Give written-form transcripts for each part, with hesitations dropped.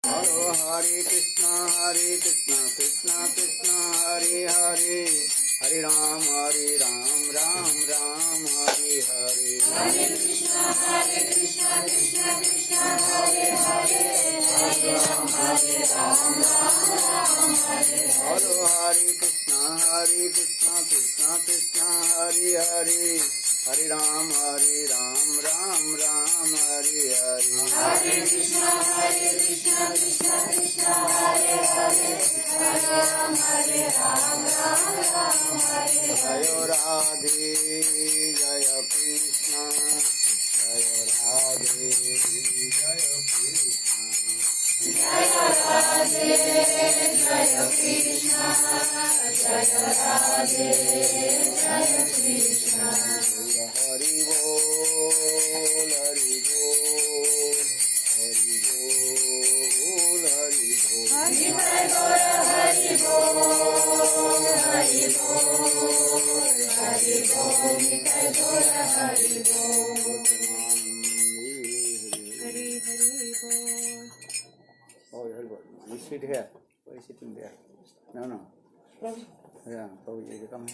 Hare Hare Krishna, Krishna Krishna, Hare Hare, Hare Ram, Ram Ram, Hare Hare. Hare Krishna, Krishna Krishna, Hare Hare, Hare Ram, Ram Hare Hare. Hare Hare Krishna, Krishna Krishna, Hare Hare, Hare Ram, Ram Hare Hare. Hare Krishna, Krishna Krishna, Hare Hare, Hare Ram, Ram Hare Hare. Jaya Radhe, Jaya Krishna, Jaya Radhe, Jaya Krishna. Jaya Radhe, Jaya Krishna, Jaya Radhe, Jaya Krishna. Hari Bol, Hari Bol, Hari Bol, Hari Bol. Hari Bol, Hari Bol, Hari Bol, Nitai Gora Hari Bol. Hari Hari Bol. Oh, Hari Bol. You sit here. Why are you sitting there? No. Yeah, Prabhu, you come.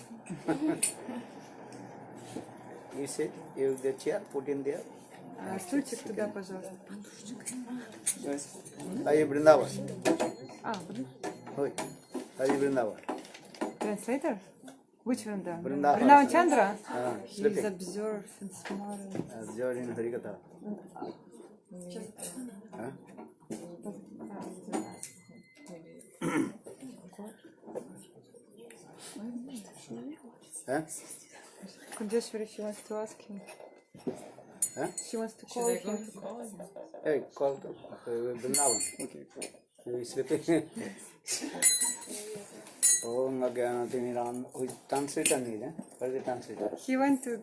You sit, you the chair, put in there. Стульчик туда, пожалуйста. Are you Vrindavan? Блин. Oi. Are you Vrindavan? Translator? Which Vrindavan? Vrindavan. Vrindavan Chandra? He's Sleeping. observed and smart. Observed in Harikatha. Huh? Huh? Kundeshwari, she wants to ask him. Huh? She wants to call him. Hey, call to Vrindavan. Okay. You sleeping? Oh, Nagyanatimiram. Which translator need? Where is the translator? He went to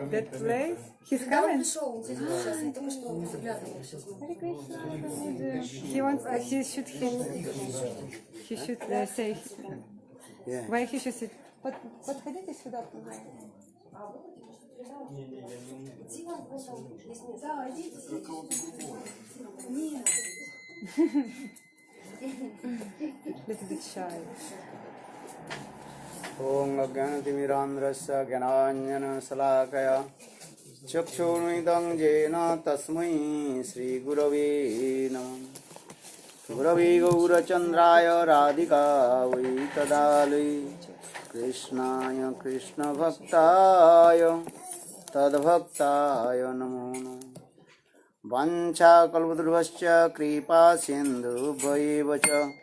that place. He's coming. He wants. He should say. Yeah. Why he should sit? Подходите сюда, пожалуйста. Little bit shy. Om Nagyanatimirandrasya Gyananjana Salakaya Chakshurmidam Jena Tasmai Sri Gurave Namah. Gurave Gaurachandraya Radhika Vaitadalai Krishnaya Krishna Bhaktaya Tadbhaktaya Namo Namo. Vancha kalpadurvascha kripa sindhu bhaivacha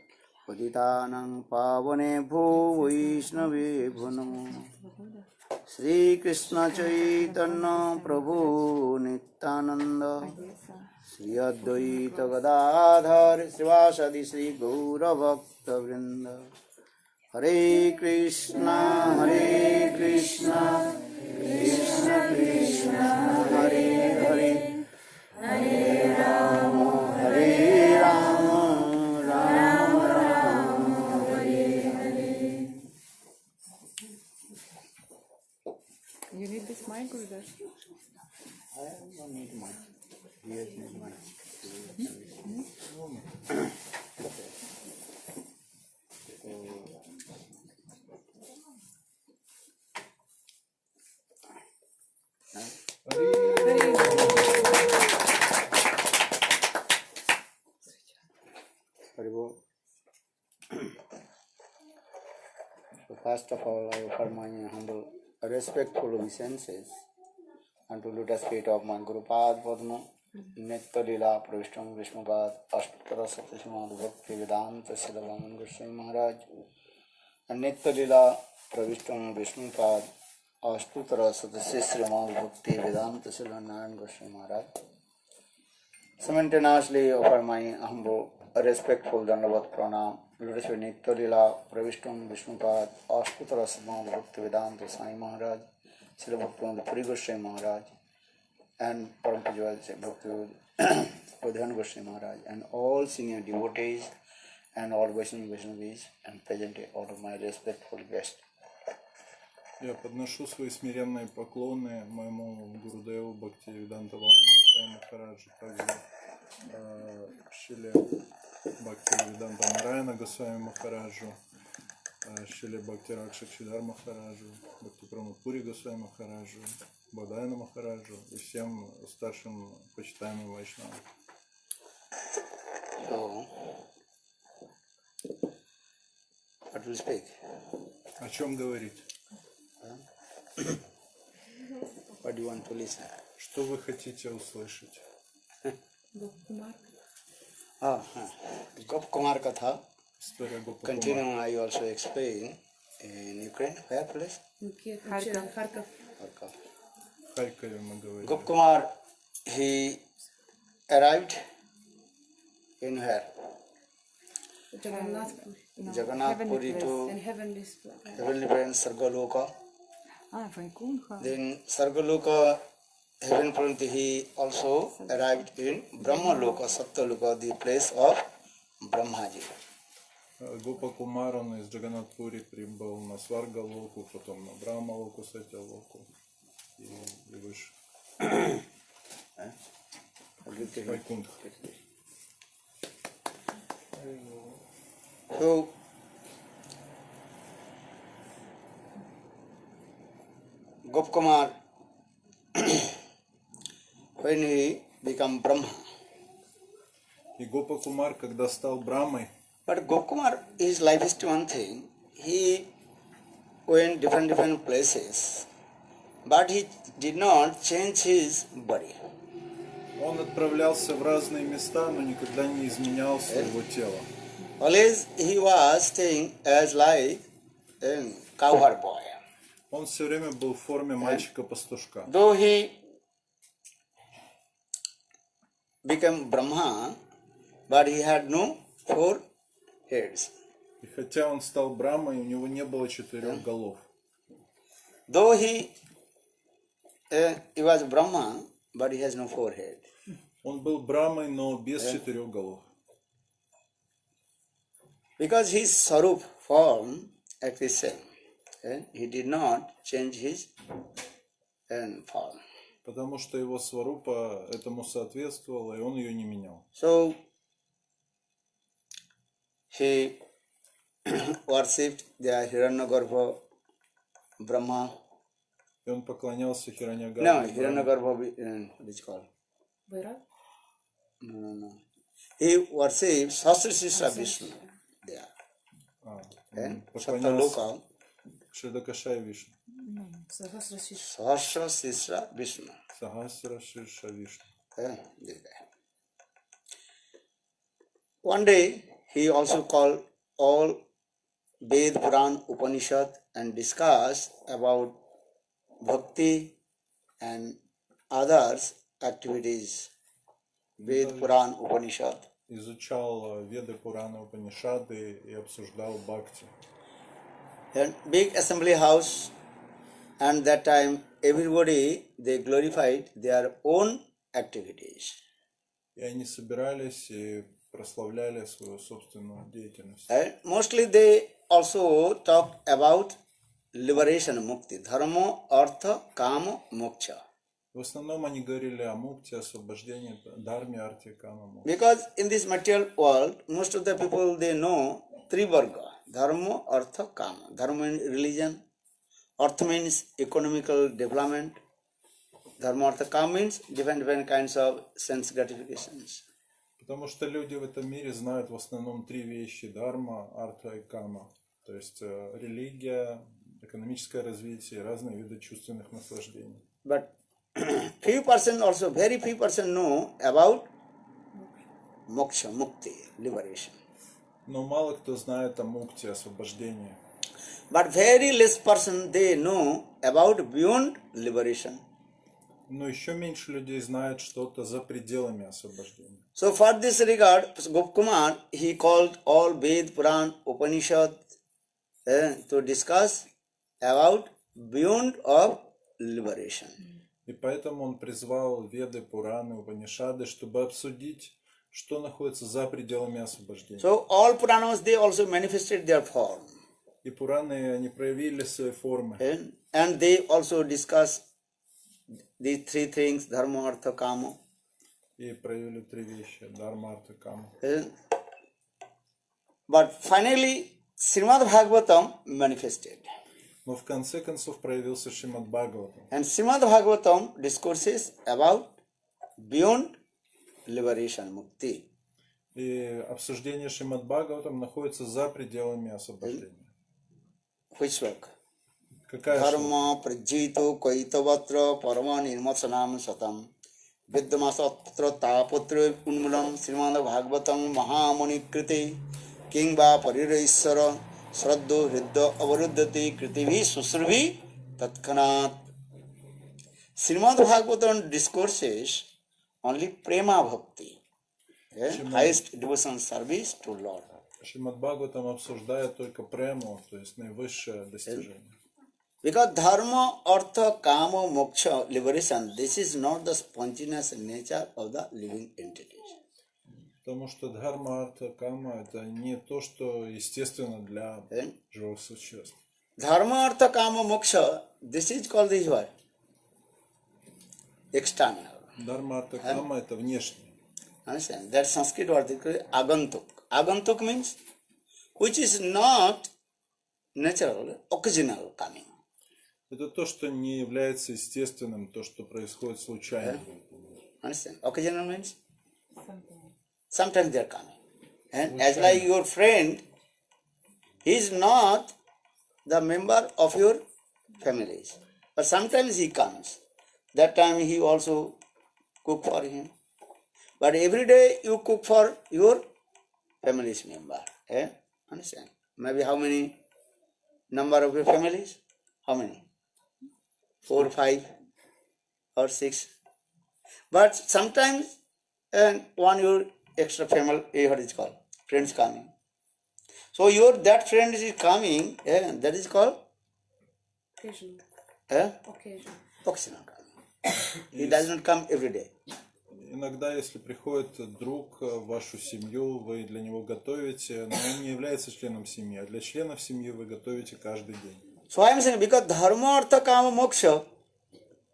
Paditanang pavane bhu vaishnave bhu namo. Shri Krishna Chaitanya Prabhu Nityananda Shri Advaita Gadadhar Srivasadi Shri Gaura Bhakta Vrinda. Hare Krishna, Krishna Krishna, Hare Hare, Hare Rama, Rama Rama, Hare Hare. You need this mic, Gurudev? I don't need mic. Yes, need mic. So first of all, I offer my humble, respectful obeisances unto lotus feet of my Guru Pad Padma, Nitya Lila Pravishtam Vishmapad, Ashtara Satyasmad Bhakti Vedanta Siddhavan Goswami Maharaj, and Nitya Lila Pravishtam Vishmapad, Ashtara Satyasmad Bhakti Vedanta Siddhavan Goswami Maharaj. Simultaneously offer my humble, respectful Dandavat Pranam, Lotus feet Nitya Lila Pravishtam Vishmapad, Ashtara Satyasmad Bhakti Vedanta Sai Maharaj, Srila Bhaktivinoda Puri Goswami Maharaj, and Param Pujya Bhaktivinoda Goswami Maharaj, and all senior devotees and all Vaishnavis, and present all of my respectful guests. Я подношу свои смиренные поклоны моему Гурудеву Бхактивиданта Вану Госвами Махараджу, также Шиле Бхактивиданта Нараяна Госвами Махараджу, Шиле Бхактиракша Кшидар Махараджу, Бхактипрамадпури Госвами Махараджу, Бадайна Махараджу и всем старшим почитаемым вайшнавам. So, what will speak? О чем говорить? What do you want to listen? Что вы хотите услышать? Gop Kumar Katha. История Гопа Continuing, I also explain in Ukraine. Where place? Харьков. Kharkov. В Харькове мы говорили. Gop Kumar, he arrived in where? Jagannath Puri to heavenly place. heavenly parents Sargaloka. Вайкунха. Then Sargaloka, heaven planet, he also arrived in Brahma Loka, Satya Loka, the place of Brahmaji. Гопа Кумар, он из Джаганатпури прибыл на Сваргалоку, потом на Брахмалоку, Сатялоку и выше. Вайкунтха. So, Gopkumar, when he became Brahma, И Гопа Кумар, когда стал Брахмой, but Gopkumar, his life is one thing. He went different places, but he did not change his body. он отправлялся в разные места, но никогда не изменял своего тела. Always he was staying as like a cowherd boy. Он все время был в форме мальчика-пастушка. Though he became Brahma, but he had no 4 heads. И хотя он стал Брахмой, у него не было 4 голов. Though he was Brahma, but he has no 4 heads. Он был Брахмой, но без 4 голов. Because his sarup form actually same. He did not change his form. Потому что его сварупа этому соответствовала, и он ее не менял. So he worshipped the Hiranyagarbha Brahma. И он поклонялся No, Хираньягarbhe. Hiranyagarbha, what is it called? Вайрак? No. He worshipped Sahasrasisra Vishnu there. Поклонялся Satyaloka, Шридакашай Вишну. Sahasrasisra Vishnu. Сахасра Ширша Вишну. This guy. One day he also called all Ved, Puran, Upanishad and discussed about bhakti and others activities. Ved, Puran, Upanishad. Изучал Веды, Пураны, Упанишады и обсуждал Бхакти. And big assembly house, and that time everybody they glorified their own activities. И они собирались и прославляли свою собственную деятельность. And mostly they also talked about liberation, mukti, dharma, artha, kama, moksha. В основном они говорили о мукте, освобождении, дharме, арте, кама, мокше. Because in this material world, most of the people they know 3 varga, dharma, artha, kama. Dharma means religion, artha means economical development, dharma, artha, kama means different kinds of sense gratifications. Потому что люди в этом мире знают в основном 3 вещи: дharma, арта и кама. То есть религия, экономическое развитие и разные виды чувственных наслаждений. But few person also, very few person know about moksha, mukti, liberation. Но мало кто знает о мукте, освобождении. But very less person they know about beyond liberation. Но еще меньше людей знает что-то за пределами освобождения. So for this regard, Gopkumar, he called all Ved, Puran, Upanishad to discuss about beyond of liberation. И поэтому он призвал Веды, Пураны, Упанишады, чтобы обсудить, что находится за пределами освобождения. So all Puranas, they also manifested their form. И Пураны, они проявили свои формы. And they also discuss these 3 things, dharma, artha, kama. И проявили 3 вещи: дharma, арта, кама. But finally, Srimad Bhagavatam manifested. Но в конце концов проявился Шримад Бхагаватам. And Srimad Bhagavatam discourses about beyond liberation, mukti. И обсуждение Шримад Бхагаватам находится за пределами освобождения. Which work? Какая шлока? Dharma prajito kaitavatra parama nirmasanam satam vidyamasaত্ৰ taputra unmulam Srimad Bhagavatam mahamuni kriti kingva parirayisara Shraddho hridya avaruddhati kritivi susrvi tatkhanat. Srimad Bhagavatam discourses only prema bhakti, highest devotion service to Lord. Шримад Бхагаватам обсуждает только прему, то есть наивысшее достижение. Because dharma, artha, kama, moksha, liberation, this is not the spontaneous nature of the living entities. Потому что дхарма, арта, кама это не то, что естественно для живых существ. Dharma, artha, kama, moksha, this is called this word. External. Дхарма, арта, кама это внешнее. Understand? That Sanskrit word is called agantuk. Agantuk means which is not natural, occasional coming. Это то, что не является естественным, то, что происходит случайно. Understand? Occasional means sometimes they are coming. And as like your friend, he is not the member of your families. But sometimes he comes. That time he also cook for him. But every day you cook for your family's member. Understand? Maybe how many number of your families? How many? 4, 5 or 6. But sometimes one your extra family, what is called? Friends coming. So your that friend is coming, that is called Occasional. occasional coming. He does not come every day. Иногда, если приходит друг в вашу семью, вы для него готовите, но он не является членом семьи, а для членов семьи вы готовите каждый день. So I am saying because dharma, artha, kama, moksha,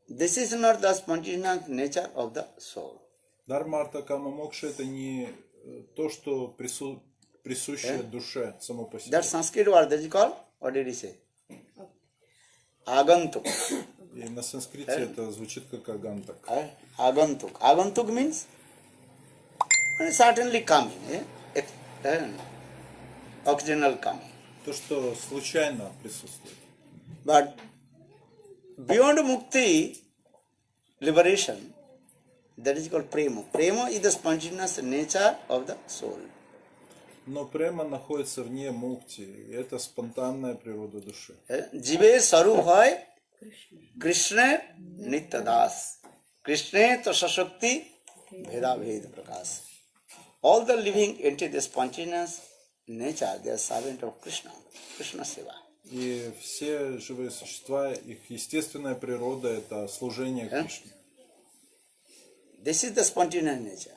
this is not the spontaneous nature of the soul. Дхарма, арта, кама, мокша это не то, что присуще душе само по себе. That Sanskrit word that is called, what did he say? Agantuk. И на санскрите это звучит как агантак. Agantuk. Agantuk means certainly coming, occasional coming. То, что случайно присутствует. But beyond mukti, liberation, that is called prema. Prema is the spontaneous nature of the soul. Но према находится вне мукти, и это спонтанная природа души. Jive saru hoy Krishna nitya das. Krishna to sashakti bheda bhed prakash. All the living entities, spontaneous nature, they are servant of Krishna. Krishna seva. И все живые существа, их естественная природа это служение Кришне. This is the spontaneous nature.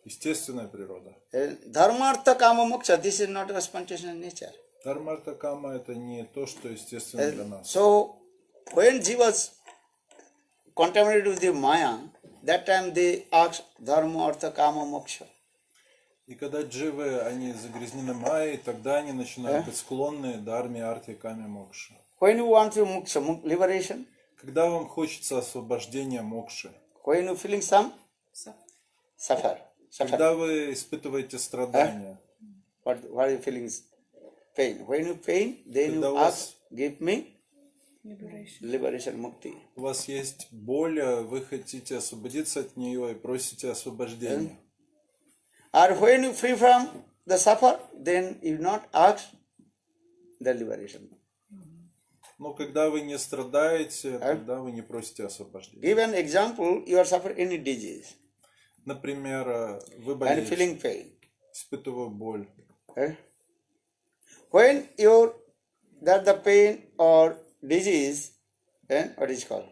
Естественная природа. Dharma, artha, kama, moksha, this is not a spontaneous nature. Дхарма, арта, кама это не то, что естественно для нас. So, when Jiva was contaminated with the Maya, that time they asked Dharma, Artha, Kama, Moksha. И когда дживы, они загрязнены майей, тогда они начинают быть склонны дхарме, арте, каме, мокше. When you want to moksha, liberation, Когда вам хочется освобождения мокши, when you feeling some suffer. когда вы испытываете страдания, What are you feeling? Pain. When you pain, then Когда you у ask, вас- give me liberation, mukti. у вас есть боль, вы хотите освободиться от нее и просите освобождения. Or when you free from the suffer, then you not ask the liberation. Но когда вы не страдаете, тогда вы не просите освобождения. Give an example, you are suffering any disease Например, вы and болеете, feeling pain. испытываю боль. When you that the pain or disease, what is called?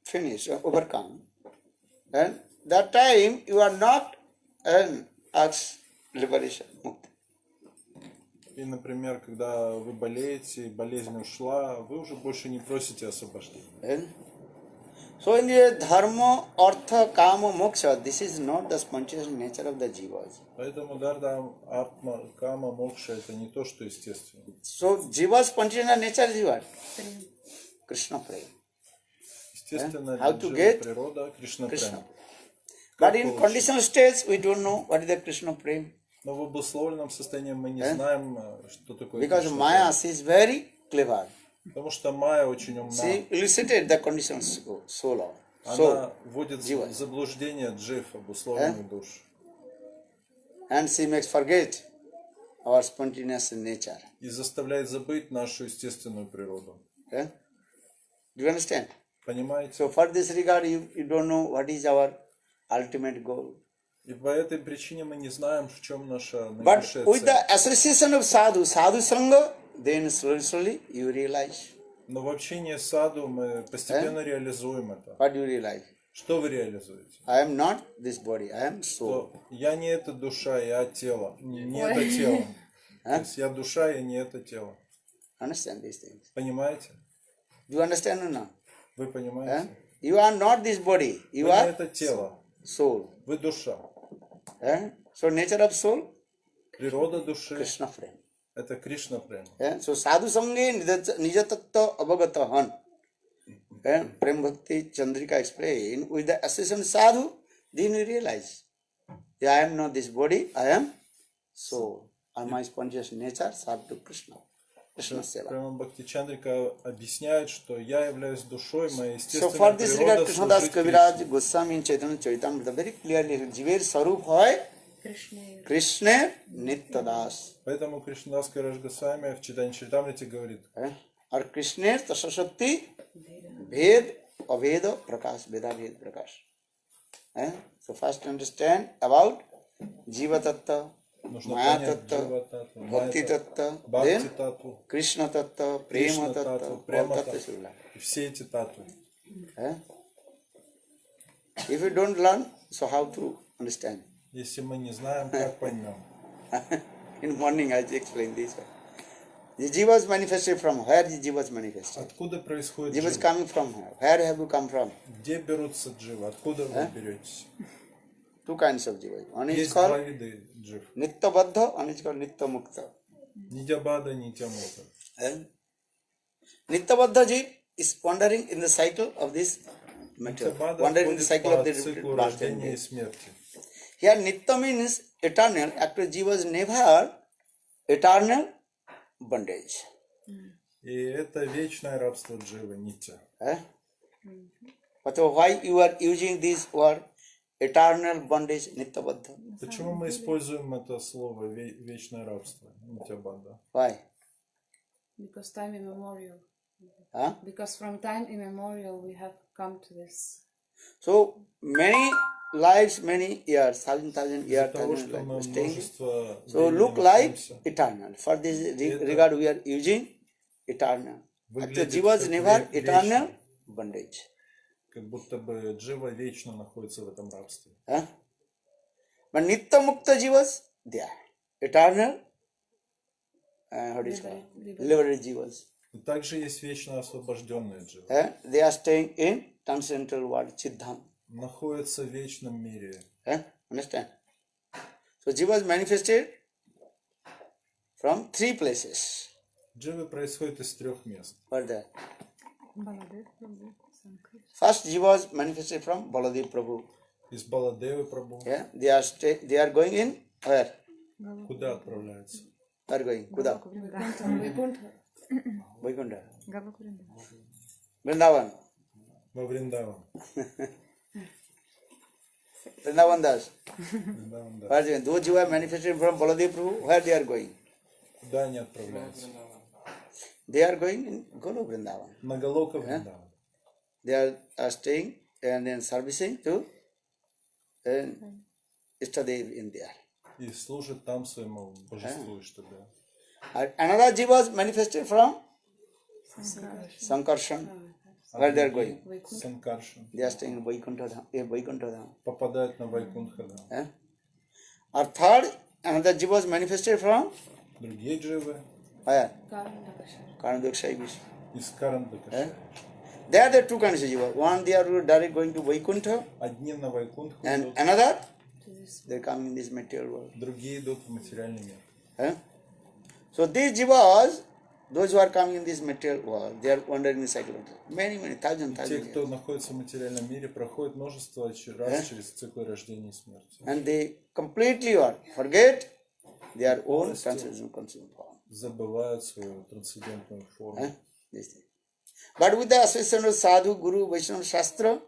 Finish, overcome. And that time you are not ask liberation, mukti. И, например, когда вы болеете, и болезнь ушла, вы уже больше не просите освобождения. So in the dharma, artha, kama, moksha, this is not the spontaneous nature of the jivas. Поэтому дharma, атма, кама, мокша это не то, что естественно. So jiva's spontaneous nature is what? Krishna prema. Естественно, How to get природа Кришна Krishna. према. But in conditional states, we don't know what is the Krishna prema. Но в обусловленном состоянии мы не знаем, что такое Because Кришна Maya, према. she is very clever. Потому что Майя очень умна. She elicited the conditional soul. Она вводит Jiva. в заблуждение джив, обусловленную душу. And she makes forget our spontaneous nature. И заставляет забыть нашу естественную природу. Do you understand? Понимаете? So for this regard, you don't know what is our ultimate goal. И по этой причине мы не знаем, в чем наша But наивысшая with цель. the association of sadhu sangha, then slowly you realize. Но в общении с саду мы постепенно реализуем это. What do you realize? Что вы реализуете? I am not this body, I am soul. Что я не эта душа, я тело. Не это тело. То есть я душа, я не это тело. Understand these things. Понимаете? Do you understand or not? Вы понимаете? You are not this body, you Вы не are это тело. soul. Вы душа. So nature of soul, Природа души Krishna frame. – это Кришна према. So sadhu sange nijatattva avagatahan. Prem Bhakti Chandrika explained, with the association sadhu, then you realize, I am not this body, I am soul. And my spontaneous nature serve to Krishna. Krishna seva. Према Бхакти Чандрика объясняет, что я являюсь душой, моя So for естественная this regard, природа Krishnadas служит Kaviraj Кришне. Goswami in Chaitanya Charitamrita very clearly, Jiver Sarup hoy Krishna Nityadas. Поэтому Кришнадас Кавираж Госвами в Читании Чаритамрите говорит, Or Krishna Tasashakti Ved Aveda Prakash, Veda Ved Prakash. So first understand about Jiva-tattva, нужно Maya понять tattva, Джива-таttva, Bhakti Майя-таttva, tattva, then Бхакти-таttva, Krishna tattva, Prema tattva, Кришна-таttва, all Према-таttва. tattva should learn. И все эти татвы. If you don't learn, so how to understand? Если мы не знаем, как поймем. In morning I explained this. The jiva is manifested from where the jiva is manifested. Откуда происходит Jiva is джива? coming from where have you come from? Где берутся дживы? Откуда вы беретесь? Two kinds of jiva. One is Есть два called вида джив. Nitya Baddha, one is called Nitya Mukta. Нитябада, Нитямута. Nitya Baddha jiva is wandering in the cycle of this matter. Нитябада Wandering in the входит cycle of по the циклу birth and рождения и death. смерти. Here Nitya means eternal. Actually jiva is never eternal bondage. И это вечное рабство дживы, нитя. But why you are using this word eternal bondage, Nitya Baddha? Почему мы используем это слово вечное рабство, нитябада? Why? Because time immemorial. Huh? Because from time immemorial we have come to this. So many lives, many years, thousand years, Из-за того, что мы like staying. множество So времени look like находимся, eternal. For this regard, we are using eternal. Actually, выглядит jiva is как never eternal вечно, bondage. как будто бы джива вечно находится в этом рабстве. Huh? But Nitya Mukta jivas, they are eternal. What is called? Liberated jivas. И также есть вечно освобожденные дживы. They are staying in transcendental world, Chiddham. Находятся в вечном мире. Understand? So jiva is manifested from three places. Дживы происходят из трех мест. What are they? Baladev Prabhu, Sankar. First jiva was manifested from Baladev Prabhu. Из Баладевы Прабху. They are going in where? Куда отправляются? They are going. Kuda? Vaikuntha. Vaikuntha. Gavakurinda. Vrindavan. Во Вриндаван. Vrindavan Das. Вриндаван, да. Where are they going? Those jiva manifested from Baladev Prabhu, where they are going? Куда они отправляются? They are going in Golo Vrindavan. На Галока Вриндаван. They are staying and then servicing to Ishtadev in there. И служат там своему божеству Иштаде. Another jiva was manifested from Sankarshan. Where they are going? Санкаршан. They are staying in Vaikuntha Dham. Попадают на Вайкунтха. Or third, another jiva was manifested from Другие дживы where? Karandakashara. Karandaksha. из Карандакаша. They are the two kinds of jiva. One, they are direct going to Vaikuntha, Одни на Вайкунтху and идут, another, To this. they come in this material world. другие идут в материальный мир. Eh? So these jivas, those who are coming in this material world, they are wandering in the cycle of death. Many, Те, thousands кто years. находится в материальном мире, проходят множество раз через циклы рождения и смерти. And they completely forget their own transcendental consumed form. Забывают свою трансцендентную форму. Eh? This thing. But with the association of sadhu, guru, Vaishnava, shastra,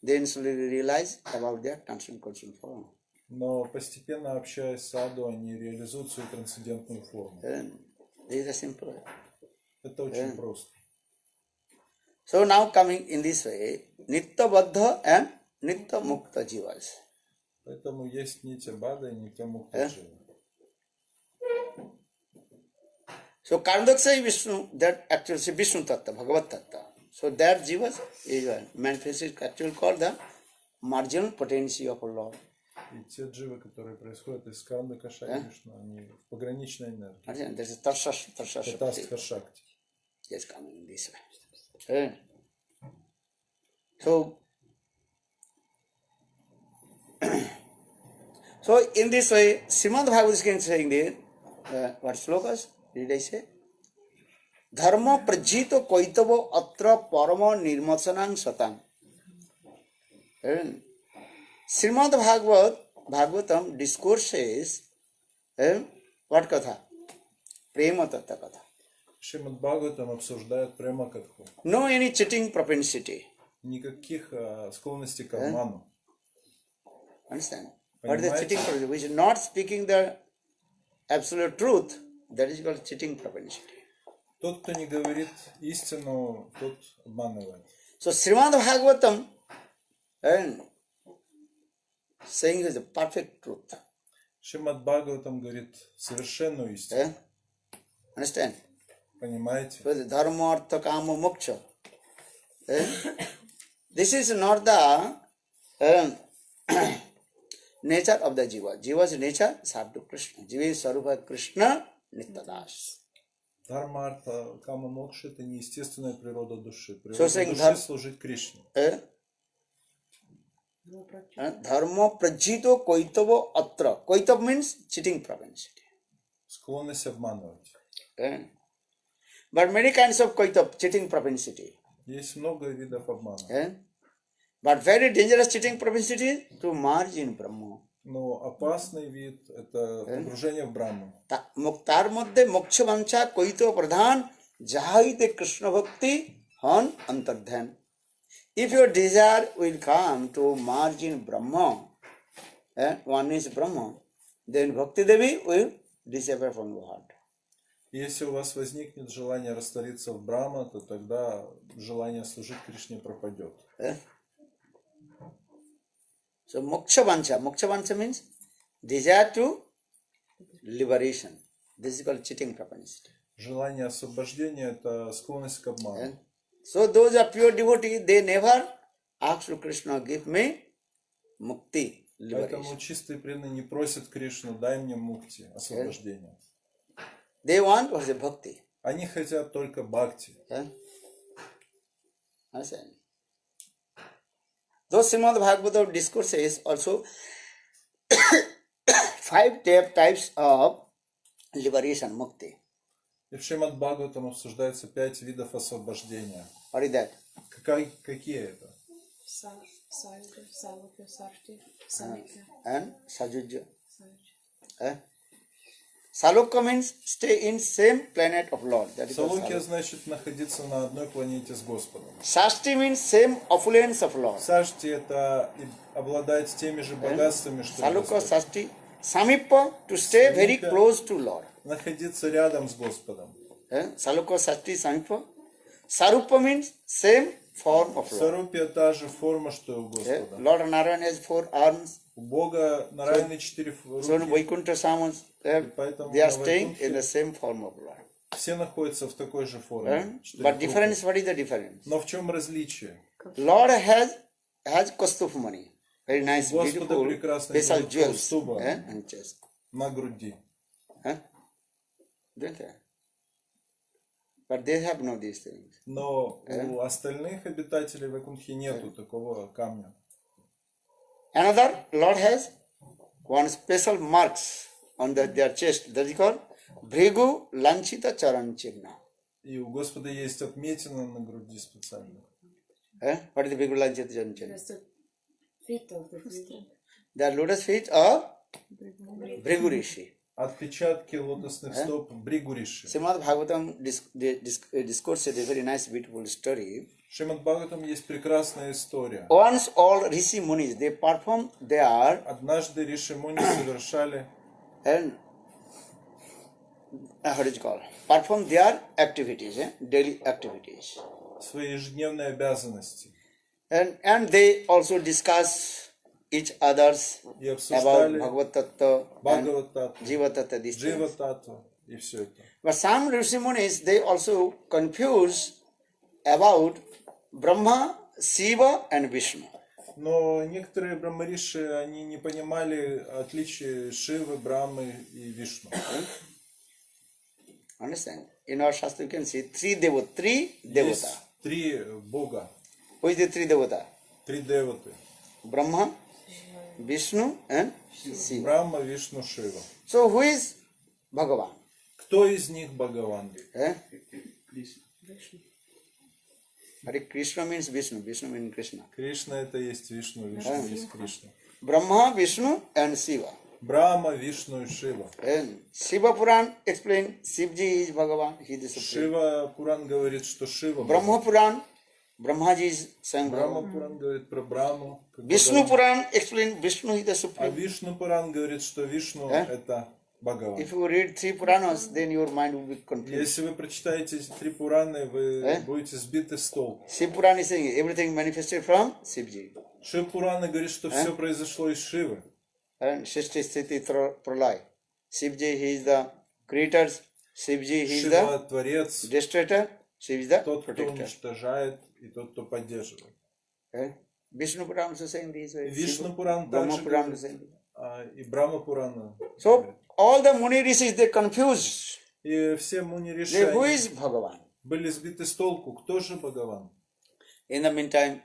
they instantly realize about their transcendental consumed form. Но постепенно, общаясь с саду, они реализуют свою трансцендентную форму. And this is simple. Это очень просто. So now coming in this way, Nitya Baddha and Nitya Mukta Jivas. Поэтому есть нитя бада и нитя мукта джива. So Karnadaksai Vishnu, that actually is Vishnu Tattva, Bhagavat Tattva. So that Jivas is manifested, actually called the marginal potency of a Lord. И те дживы, которые происходят из Сканда Кашаи Вишну, они в пограничной энергии. Understand? There is Tarsha Это Shakti. Астха-шакти. Yes, coming in this way. So, so in this way, Srimad Bhagavad is saying there, what slokas did I say? Dharma prajito koitavo atra parama nirmasanang satang. Srimad Bhagavatam discourses what katha? Prema tattva katha. Шримад Бхагаватам обсуждает према катху. No any cheating propensity. Никаких склонностей к обману. Understand? What is the cheating propensity? Which is not speaking the absolute truth, that is called cheating propensity. Тот, кто не говорит истину, тот обманывает. So Srimad Bhagavatam saying is the perfect truth. Шримад Бхагаватам говорит совершенную истину. Understand? Понимаете? So the dharma, artha, kama, moksha. This is not the nature of the jiva. Jiva's nature is serve to Krishna. Jiva is Sarupa Krishna Nityadas. Дхарма, арта, кама, мокша – это неестественная природа души. So Природа saying души служить Кришне. Dharma prajito koitavo atra. Koitav means cheating propensity. Склонность обманывать. But many kinds of koitav, cheating propensity. Есть много видов обмана. But very dangerous cheating propensity to merge in Brahma. Но опасный вид – это погружение в Брахму. Muktar madhye moksha vancha koito pradhan jahaite Krishna bhakti han antardhan. If your desire will come to merge in Brahma, one is Brahma, then Bhakti Devi will disappear from your heart. Если у вас возникнет желание раствориться в Брахма, то тогда желание служить Кришне пропадет. So moksha vancha means desire to liberation. This is called cheating propensity. Желание освобождения – это склонность к обману. So those are pure devotees, they never ask to Krishna, give me mukti, Поэтому liberation. чистые преданные не просят Кришну, дай мне мукти, освобождение. They want what is the bhakti. Они хотят только бхакти. Understand? Those Srimad Bhagavatam discourses also 5 types of liberation, mukti. И в Шримад Бхагаватам обсуждается 5 видов освобождения. What is that? Какие это? Sayuja, Salukya, Sarti, Samikya, And Sajujya. Sayuja. Salukya means stay in same planet of Lord. That is called Салукья Salukya. значит находиться на одной планете с Господом. Shasti means same opulence of Lord. Сашти это обладать теми же богатствами, что и Salukya, Господь. Shasti, Samipya to stay very Samipya. close to Lord. Находиться рядом с Господом. Salukya, Shasti, Samipya. Sarupa means same form of Lord. Сарупья та же форма, что и у Господа. Lord Narayana has 4 arms. У Бога Нараяны 4 So руки. Vaikuntha Samas, Поэтому they are на staying Вайкунтхе in the same form of Lord. все находятся в такой же форме. But difference, what is the difference? Но в чем различие? Lord has Kastuf money. Very nice, Господа beautiful, прекрасный special зовут jewels Каустуба. and chest. На груди. Don't they? But they have no these things. Но у остальных обитателей Вайкунтхи нету такого камня. Another Lord has one special marks on their chest. That is called Bhrigu Lanchita Charan Chigna. И у Господа есть отметина на груди специально. What is the Bhrigu Lanchita Charan Chigna? That's the feet of the Buddha. The lotus feet of Bhrigu Rishi. Отпечатки лотосных стоп Бригуриши. Srimad Bhagavatam discourses a very nice, beautiful story. В Шримад Бхагаватам есть прекрасная история. Once all Rishi Munis, they perform their Однажды Риши Муни совершали and what is it called? Perform their activities, daily activities. свои ежедневные обязанности. And they also discuss each others И about обсуждали Bhagavad-tattva and Бхагават-таттву, Jiva-tattva, these things. Джива-таттву и все это. But some Rishi Munis, they also confuse about Brahma, Shiva and Vishnu. Но некоторые брахмариши, они не понимали отличия Шивы, Брамы и Вишну. Understand? In our Shastra you can see three devata. Есть три бога, Who is the three devata? три деваты. Brahma, Vishnu and Shiva. Брахма, Вишну, Шива. So who is Bhagavan? Кто из них Бхагаван? Hare Krishna means Vishnu, Vishnu means Krishna. Кришна это есть Вишну, Вишну есть Кришна. Brahma, Vishnu and Shiva. Брахма, Вишну и Шива. And Shiva Puran explain Shivji is Bhagavan, he is the supreme. Шива Пуран говорит, что Шива. Brahma Puran, Brahmaji is Swayam Брахма Bhagavan. Пуран говорит про Браму. как Vishnu Бхагаван. Puran explain Vishnu is the А supreme. Вишну Пуран говорит, что Вишну это Бхагаван. If you read three Puranas, then your mind will be confused. Если вы прочитаете эти три Пураны, вы будете сбиты с толку. Shiv Puran is saying everything manifested from Shivji. Шив Пурана говорит, что все произошло из Шивы. And Shishti Sthiti Pralay. Shivji, he is the creator. Shivji, he is Шива the Творец, destroyer. Shiv is the тот, кто protector. уничтожает, и тот, кто поддерживает. Vishnu Puran also saying this way. Вишну Пуран Brahma также Puran говорит, saying. и Брахма Пурана. So all the Muni Rishis they confused. И все муни They, решили, who is Bhagavan? были сбиты с толку. Кто же Бхагаван? In the meantime,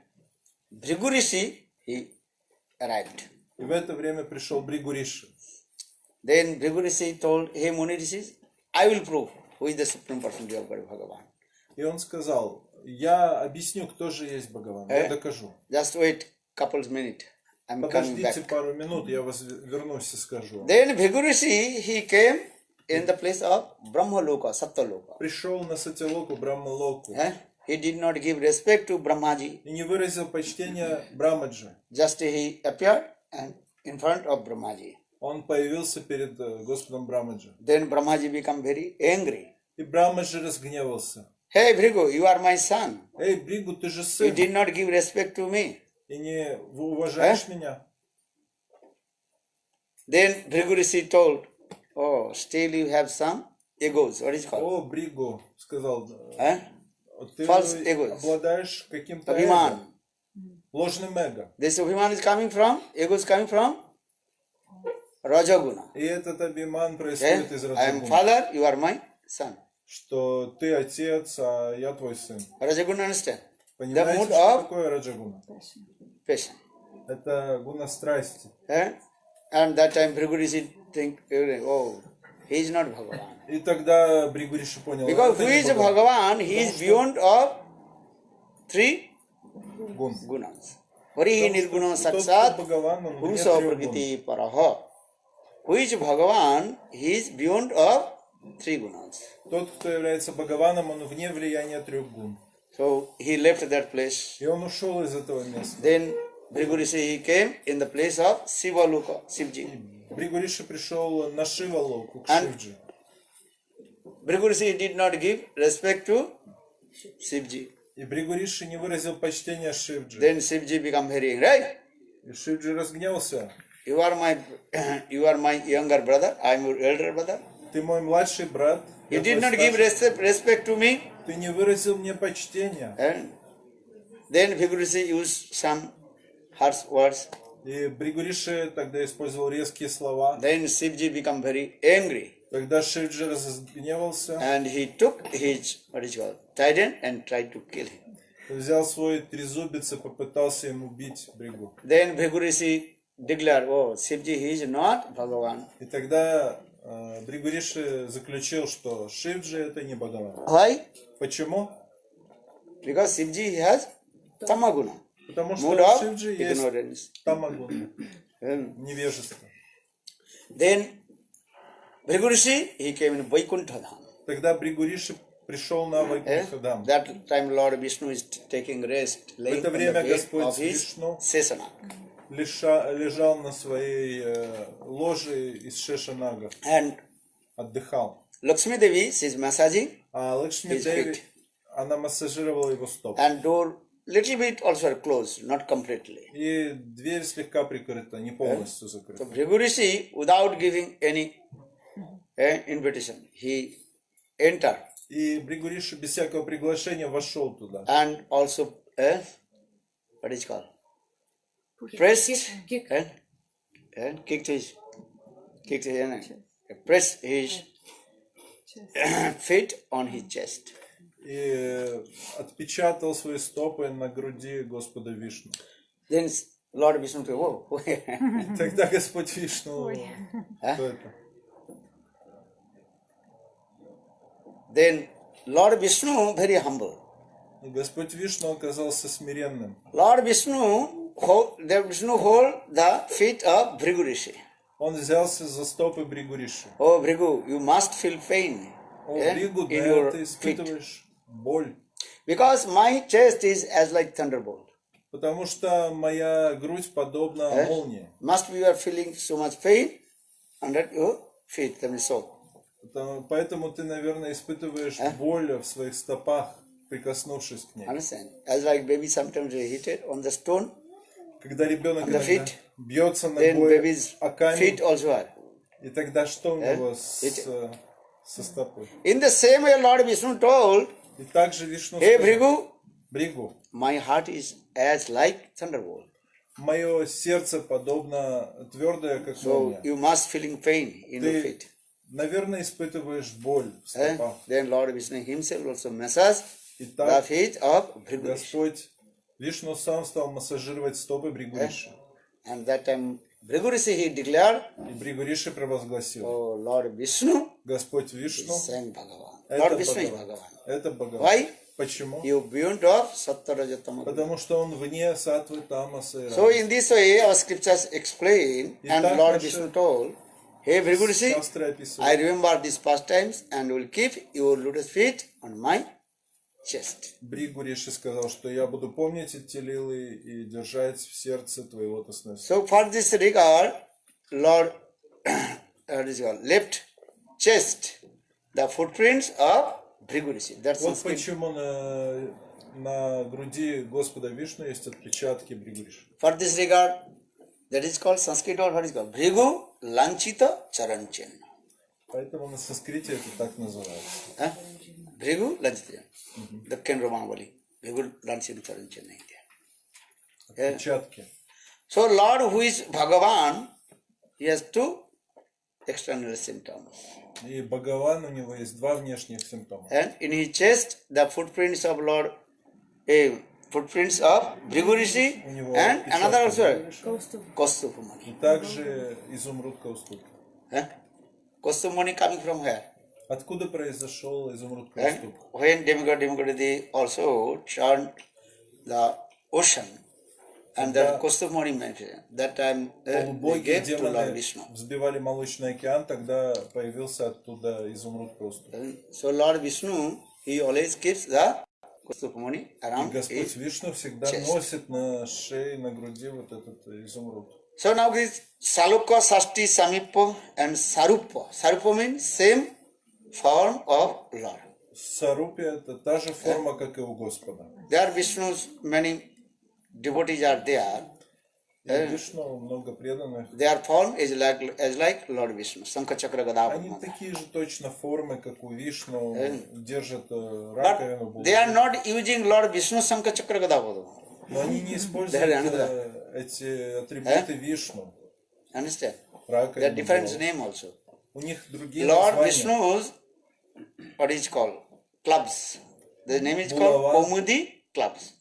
Bhrigu Rishi, he arrived. И в это время пришел Бригуриши. Then Bhrigu Rishi told, hey Muni Rishis, I will prove who is the supreme personality of God, Bhagavan. И он сказал, я объясню, кто же есть Бхагаван. Я докажу. Just wait couple minutes. I'm coming Подождите back. пару минут, я вас вернусь и скажу. Then Bhrigu Rishi, he came in the place of Brahma Loka, Satta Loka. Пришел на Сатялоку, Брахмалоку, He did not give respect to Brahmaji. и не выразил почтения Брамаджи. Just he appeared and in front of Brahmaji. Он появился перед Господом Брамаджи. Then Brahmaji become very angry. И Брамаджи разгневался. Hey Bhrigu, you are my son. Эй, Бригу, ты же You сын, did not give respect to me. и не уважаешь меня? Then Bhrigu Rishi told, oh, still you have some egos. What is it called? О, Бригу, сказал, ты False egos. обладаешь каким-то эго, Abhiman. ложным эго. This Abhiman is coming from, ego is coming from Rajaguna. И этот абиман происходит из I am Раджагуна. father, you are my son. Что ты отец, а я твой сын. Rajaguna understand? The Понимаете, mood что of такое Раджагуна? passion. Это гуна страсти. And that time Bhrigu Rishi think, oh, he is not Bhagavan. И тогда Бригуриши понял, Because это who не is Бхагаван. Bhagavan, he is beyond of three Гун. gunas. Hari nirguna Тот, кто saksat Бхагаван, он вне purusa трех гун. prakriti paraha. Who is Bhagavan, he is beyond of three gunas. Тот, кто является Бхагаваном, он вне влияния трех гун. So he left that place. И он ушел из этого места. Then Bhrigu Rishi, he came in the place of Shiva Loka, Shivji. Бригуриши пришел на Шивалоку, к And- Шивджи. Bhrigu Rishi did not give respect to Shivji. И Бригуриши не выразил почтения Шивджи. Then Shivji become very angry. Right? И Шивджи разгневался. You are my younger brother. I am your elder brother. Ты мой младший брат. You я did твой not give старший. respect to me. Ты не выразил мне почтения. And then Bhrigu Rishi used some harsh words. И Бригуриши тогда использовал резкие слова. Then Shivji become very angry. Когда Шивджи разгневался, and he took his, trident and tried to kill him. взял свой трезубец и попытался им убить Бригу. Then Bhrigu Rishi declared, oh, Shivji, he is not Bhagavan. И тогда Бригу Риши заключил, что Шивджи это не Бхагаван. Why? Почему? Because Shivji has tamaguna, Потому что mood у of Шивджи есть ignorance. тамагуна, And невежество. then Bhrigu Rishi, he came in Vaikuntha Dham. Тогда Бригу Риши пришел на Вайкунтха-дам. That time Lord Vishnu is taking rest, В laying это on the время bed Господь of his Вишну Sesanak. лежал на своей ложе из Шешанага, And отдыхал. Lakshmi Devi, she is massaging А Лакшми his Деви, feet. она массажировала его стопы. And door little bit also closed, not completely. И дверь слегка прикрыта, не полностью So закрыта. Bhrigu Rishi, without giving any invitation, he entered И Бригу Риши без всякого приглашения вошел туда. and also, what is called? Pressed Kick. and pressed his feet on his chest. И отпечатал свои стопы на груди Господа Вишну. Then Lord Vishnu said, oh, Тогда Господь Вишну, кто это? then Lord Vishnu very humble. И Господь Вишну оказался смиренным. Lord Vishnu hold the feet of Bhrigu Rishi. Он взялся за стопы Бригу Риши. Oh, Bhrigu, you must feel pain О, Бригу, in да, your ты feet. испытываешь боль. Because my chest is as like thunderbolt. Потому что моя грудь подобна молнии. Must be you are feeling so much pain under your feet, that is so. Поэтому ты, наверное, испытываешь боль в своих стопах, прикоснувшись к ней. Understand? As like baby sometimes they hit it on the stone, Когда ребенок on the иногда feet, бьется then ногой baby's о камень, feet also are. и тогда что у него со стопой? In the same way, Lord Vishnu told, И также Вишну hey сказал, Bhrigu, Бригу, my heart is as like thunderbolt. мое сердце подобно твердое, как So молния. you must feeling pain in your Ты, feet. наверное, испытываешь боль в стопах. Then Lord Vishnu himself also massage И the так feet of Bhrigu Rishi. Господь Вишну сам стал массажировать стопы Бригу Риши. And that time Bhrigu Rishi he declared, И Бригу Риши провозгласил, oh Lord Vishnu Господь Вишну is saying Bhagavan. это Lord Vishnu is Бхагаван. Bhagavan. Это Бхагаван. Why? Почему? You beyond of Sattarajatama. Потому что он вне сатвы, тамаса и So раджаса. in this way our scriptures explain and Итак, Lord наши Vishnu told, hey Bhrigu Rishi, Шастры I описывают. remember these pastimes and will keep your lotus feet on my chest. Бригу Риши сказал, что я буду помнить эти лилы и держать в сердце твои лотосные стопы. So for this regard, Lord left chest the footprints of Bhrigu Rishi. That's Вот Sanskrit. почему на груди Господа Вишну есть отпечатки Бригу Риши. For this regard, that is called Sanskrit or what is called Bhrigu Lanchita Charanchen. Поэтому на санскрите это так называется. Bhrigu Lanchita. Dakkan Romanvali. Bhrigu Lanchita Charanchen. Отпечатки. So Lord who is Bhagavan, he has two external symptoms. И Бхагаван, у него есть два внешних симптома. And in his chest, the footprints of Lord, footprints of Bhrigu Rishi, У него and отпечатки another also, Бригу Риши. Kaustubhamani. И также изумруд Каустуб. Kaustubhamani coming from where? Откуда произошел изумруд Каустуб? When demigod they also churned the ocean, and the Kaustubhamani mentioned, that time they Полубоги, gave to Lord демоны Vishnu. взбивали молочный океан, тогда появился оттуда изумруд Каустуб. So Lord Vishnu, he always keeps the Kaustubhamani И around Господь his. Вишну всегда носит на шее, на груди вот этот изумруд. So now this Salukya, Sashti, Samippa and Sarupa. Sarupa means same form of Lord. Сарупи это та же форма, как и у Господа. There Vishnu's many devotees are there. И Вишну много преданных. Their form is like Lord Vishnu. Sankha Chakra Gada Они Padma. такие же точно формы, как у Вишну, держат But раковину. they are not using Lord Vishnu Sankha Chakra Gada Padma. Но они не используют эти атрибуты Вишну. Understand? Раковину. There are different name also. У них другие Lord названия. Vishnu's, what is called? Clubs. The name is Булава. called Kaumudi Clubs.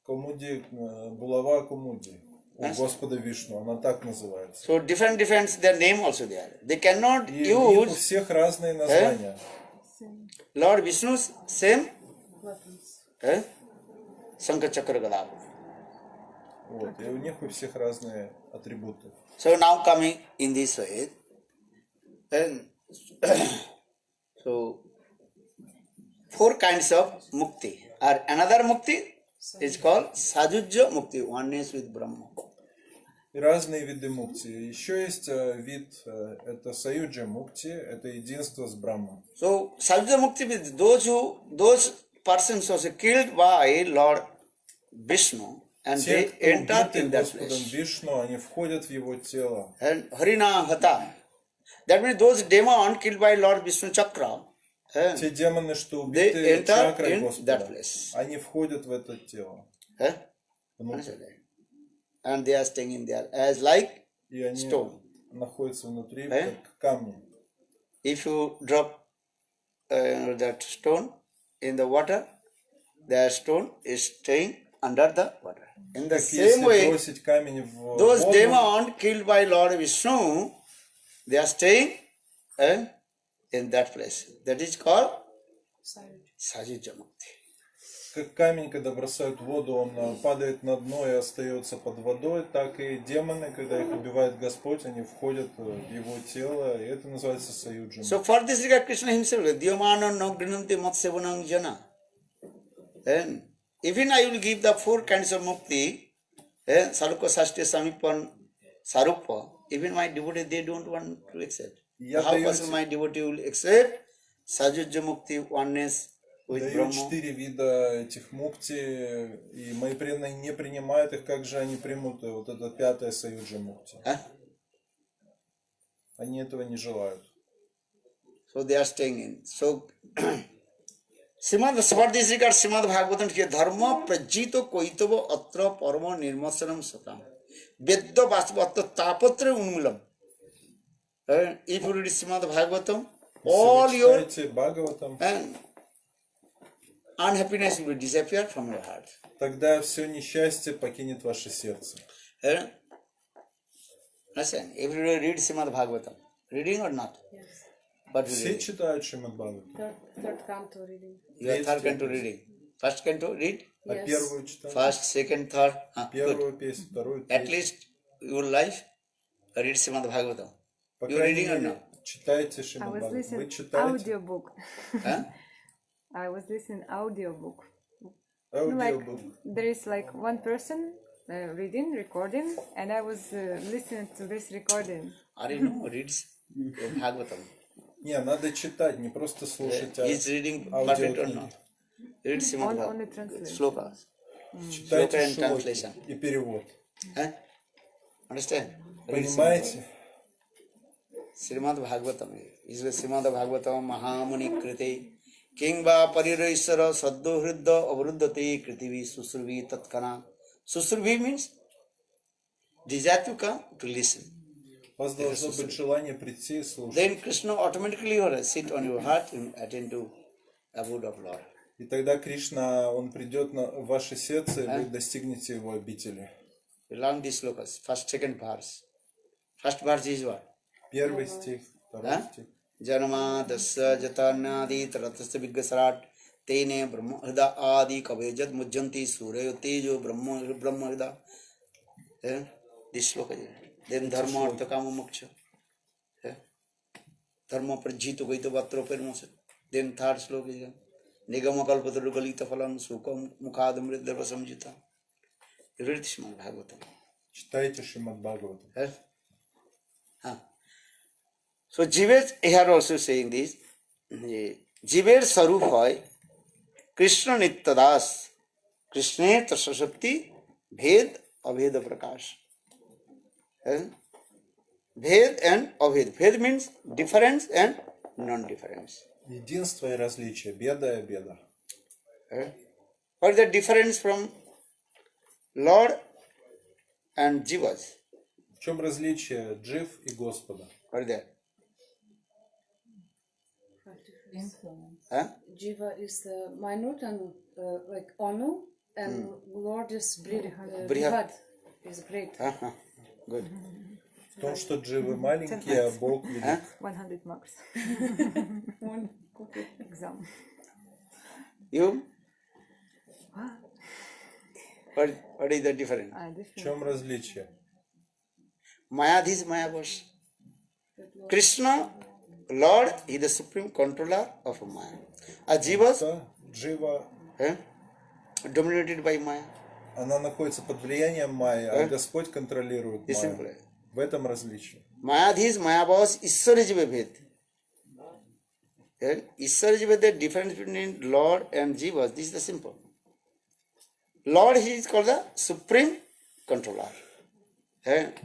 Кумуди, булава Кумуди. У Господа Вишну, она так называется. So different their name also there. They cannot И у них у use всех разные названия. Lord Vishnu's same Weapons. Shankha Chakra Gada. Вот. И у них у всех разные атрибуты. So now coming in this way, and so 4 kinds of mukti. Or another mukti is called Sajujya Mukti, oneness with Brahma. И разные виды мукти. Еще есть вид, это Саюджа Мукти, это единство с Брахмой. So Sajujya Mukti means those persons who are killed by Lord Vishnu and Те, they кто enter убиты in that Господом place. Вишну, они входят в его тело. And Harina Hata. That means those demons killed by Lord Vishnu Chakra. Те демоны, что They убиты enter чакрой in Господа, that place. они входят в это тело. Внутрь. And they are staying in there as like И они stone. находятся внутри, как камни. If you drop that stone in the water, that stone is staying under the water. In the Так same если way, бросить камень в those воду, demons killed by Lord Vishnu, they are staying in that place. That is called Sajujya Mukti. как камень, когда бросают в воду, он падает на дно и остается под водой, так и демоны, когда их убивает Господь, они входят в его тело, и это называется Саюджа. So for this regard, Krishna himself, Dhyamana no grinanti matsevanang jana. And even I will give the 4 kinds of mukti, Sarupa Sashti Samipan Sarupa, even my devotee, they don't want to accept. Я How даю possible my devotee will accept Sajujya Mukti, oneness with Даю Brahma? 4 вида этих мукти, и мои преданные не принимают их, как же они примут вот это 5-е Саюджа Мукти? Они этого не желают. So they are staying in. So for this regard, Srimad Bhagavatam here, Dharma prajito koitava atra parama nirmasanam satam. Vedya vasvatta tapatra unmulam. If you read Srimad Bhagavatam, all Если your вы читаете Бхагаватам, unhappiness will disappear from your heart. тогда все несчастье покинет ваше сердце. Listen, if you read Srimad Bhagavatam, reading or not? Yes. But you Все read. читают Шримад Бхагаватам. Third canto reading. You are third canto reading. First canto read. А Yes. первую читают? First, second, third. Good. Первую песню, вторую, At третью. least your life read Srimad Bhagavatam. По You крайней reading or мере, not? читайте I Шримад was Бхагаватам. Вы listening читаете audiobook. Huh? I was listening audiobook. аудиобук. There is like one person reading, recording, and I was listening to this recording. Are you know reads Bhagavatam? Не, надо читать, не просто слушать He's reading perfect or аудиокниги. not? Read Srimad Only Bhagavatam. translation. Slokas. Читайте Sloka and шлоки translation. и перевод. Huh? Understand? Read Понимаете? Srimad Bhagavatam. Is the Srimad Bhagavatam Mahamuni Kriti. Kingva Pariraisara Saddo Hridda Avruddhati Kritivi Susruvi Tatkana. Susruvi means desire to come to listen. У вас должно быть желание прийти и слушать. Then Krishna automatically will sit on your heart and attend to abode of Lord. И тогда Кришна, он придет в ваше сердце, и вы достигнете его обители. We learn these slokas. First, second verse. First verse is what? Первый стих, второй стих. Janma dasya jatanadi taratasya viggasarat tene brahma hrida adi kavejad mujjanti suryo tejo brahma hrida. This sloka is then dharma artha kama moksha. Dharma prajito gaita vatro permose. Then third sloka is nigama kalpataru galita phalam sukam mukhadam riddharva samjita. You read this Srimad Bhagavatam. Читайте Шримад Бхагаватам. So Jivet here also saying this. Jiver Sarup hoy Krishna Nityadas Krishne Tasasakti Bhed Abhed Prakash. Bhed and Abhed. Bhed means difference and non-difference. Единство и различие, беда и обеда. What is the difference from Lord and Jivas? В чем различие Джив и Господа? What is that? Influence. Huh? Jiva is the minute and like Anu, and Lord is Brihad is great. Uh-huh. Good. В том, что дживы маленькие, а Бог велик. 100 marks. Exam. You? What is the difference? В Different. чем различие? Mayadhis, Mayavas. Krishna, Lord, he is the supreme controller of Maya. Jivas, Да, джива, dominated by Maya. она находится под влиянием майи, а Господь контролирует It's майю. simple. В этом различие. Mayadhis, Mayavas, Ishwara Jiva Bhed. Ishwara Jiva, the difference between Lord and Jivas, this is the simple. Lord, he is called the supreme controller.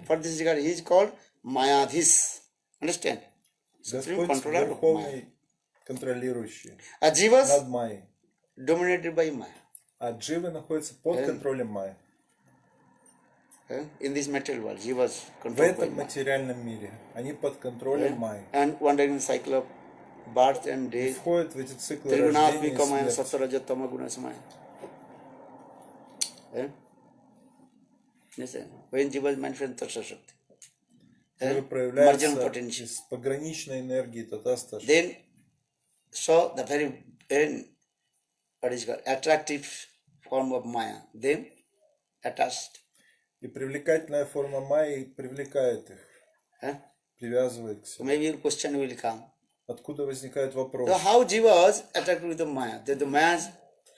For this regard, he is called Mayadhis. Understand? Supreme Господь controller of Maya. верховный контролирующий Jivas, над майей. dominated by Maya. А дживы находятся под контролем майи. In this material world, Jivas В controlled by этом Maya. материальном мире. Они под контролем майи. And wandering cycle of birth and death. Входят в эти циклы Trigunath рождения и Vikamaya смерти. Sattva Tama Guna Samaya. Yes, when Jivas manifest Tattva Shakti. Дживы Marginal проявляются potential. из пограничной энергии татаста. Then, so the very what is called attractive form of Maya, them attached. И привлекательная форма майи привлекает их, привязывает к So себе. maybe your question will come. Откуда возникает вопрос? So how Jivas attracted with the Maya? That the Maya's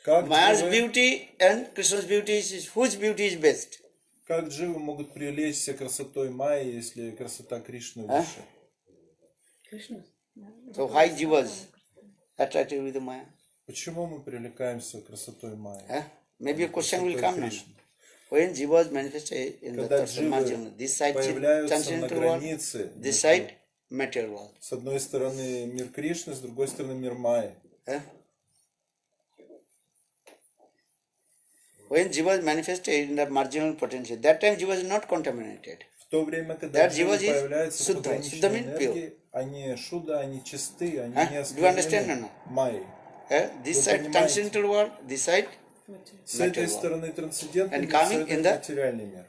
Как дживы, beauty and Krishna's beauty is whose beauty is best? как дживы могут привлечься красотой майи, если красота Кришны выше? Krishna. So why Jivas attracted with the Maya? Почему мы привлекаемся красотой майи? Maybe a question will Красотой come now. Кришны. When Jivas manifested in the Когда third дживы margin, this side появляются на transcendental world, границе, this side material world. с одной стороны мир Кришны, с другой стороны мир майи. When Jivas manifested in the marginal potential, that time Jivas is not contaminated. В то время, когда That дживы Jivas is появляются в Suddha. пограничной Suddha means энергии, они шуда, они чисты, они не Do you understand or осквернены not? майей. This Вы side понимаете? transcendental world, this side С этой Material. стороны трансцендентный And мир, с coming этой in the- материальный мир.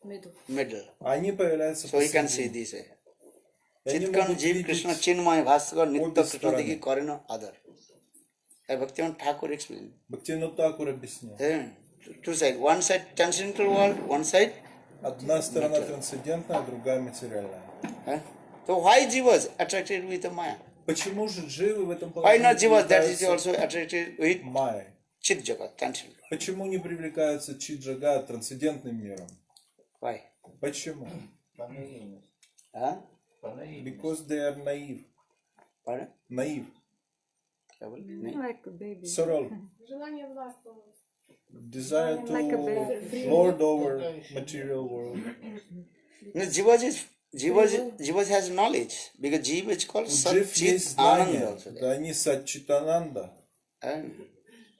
Middle. middle. Они появляются So you can see посередине. this way. И они Chitkam могут Jiv Krishna видеть Chinmay Bhaskar Nitya обе Krishna стороны. Digi Karena other. Bhaktivinoda Thakur explained. Бхактивинод Такур объяснил. Two sides. One side transcendental world, one side. Одна сторона трансцендентная, другая материальная. So why Jivas attracted with the Maya? Почему же дживы в этом Why not положении Jivas that is привлекаются also attracted with майей? Chit Jagat, transcendental? Почему не привлекаются чиджага трансцендентным миром? Why? Почему? Huh? Because they are naive. Pardon? Naive. Like a baby. Sorrow. Desire to Like a baby. lord over material world. No, Jivas has knowledge because Jiva is called У Sat джив Chit есть Ananda знание. also. Да, они сатчитананда. And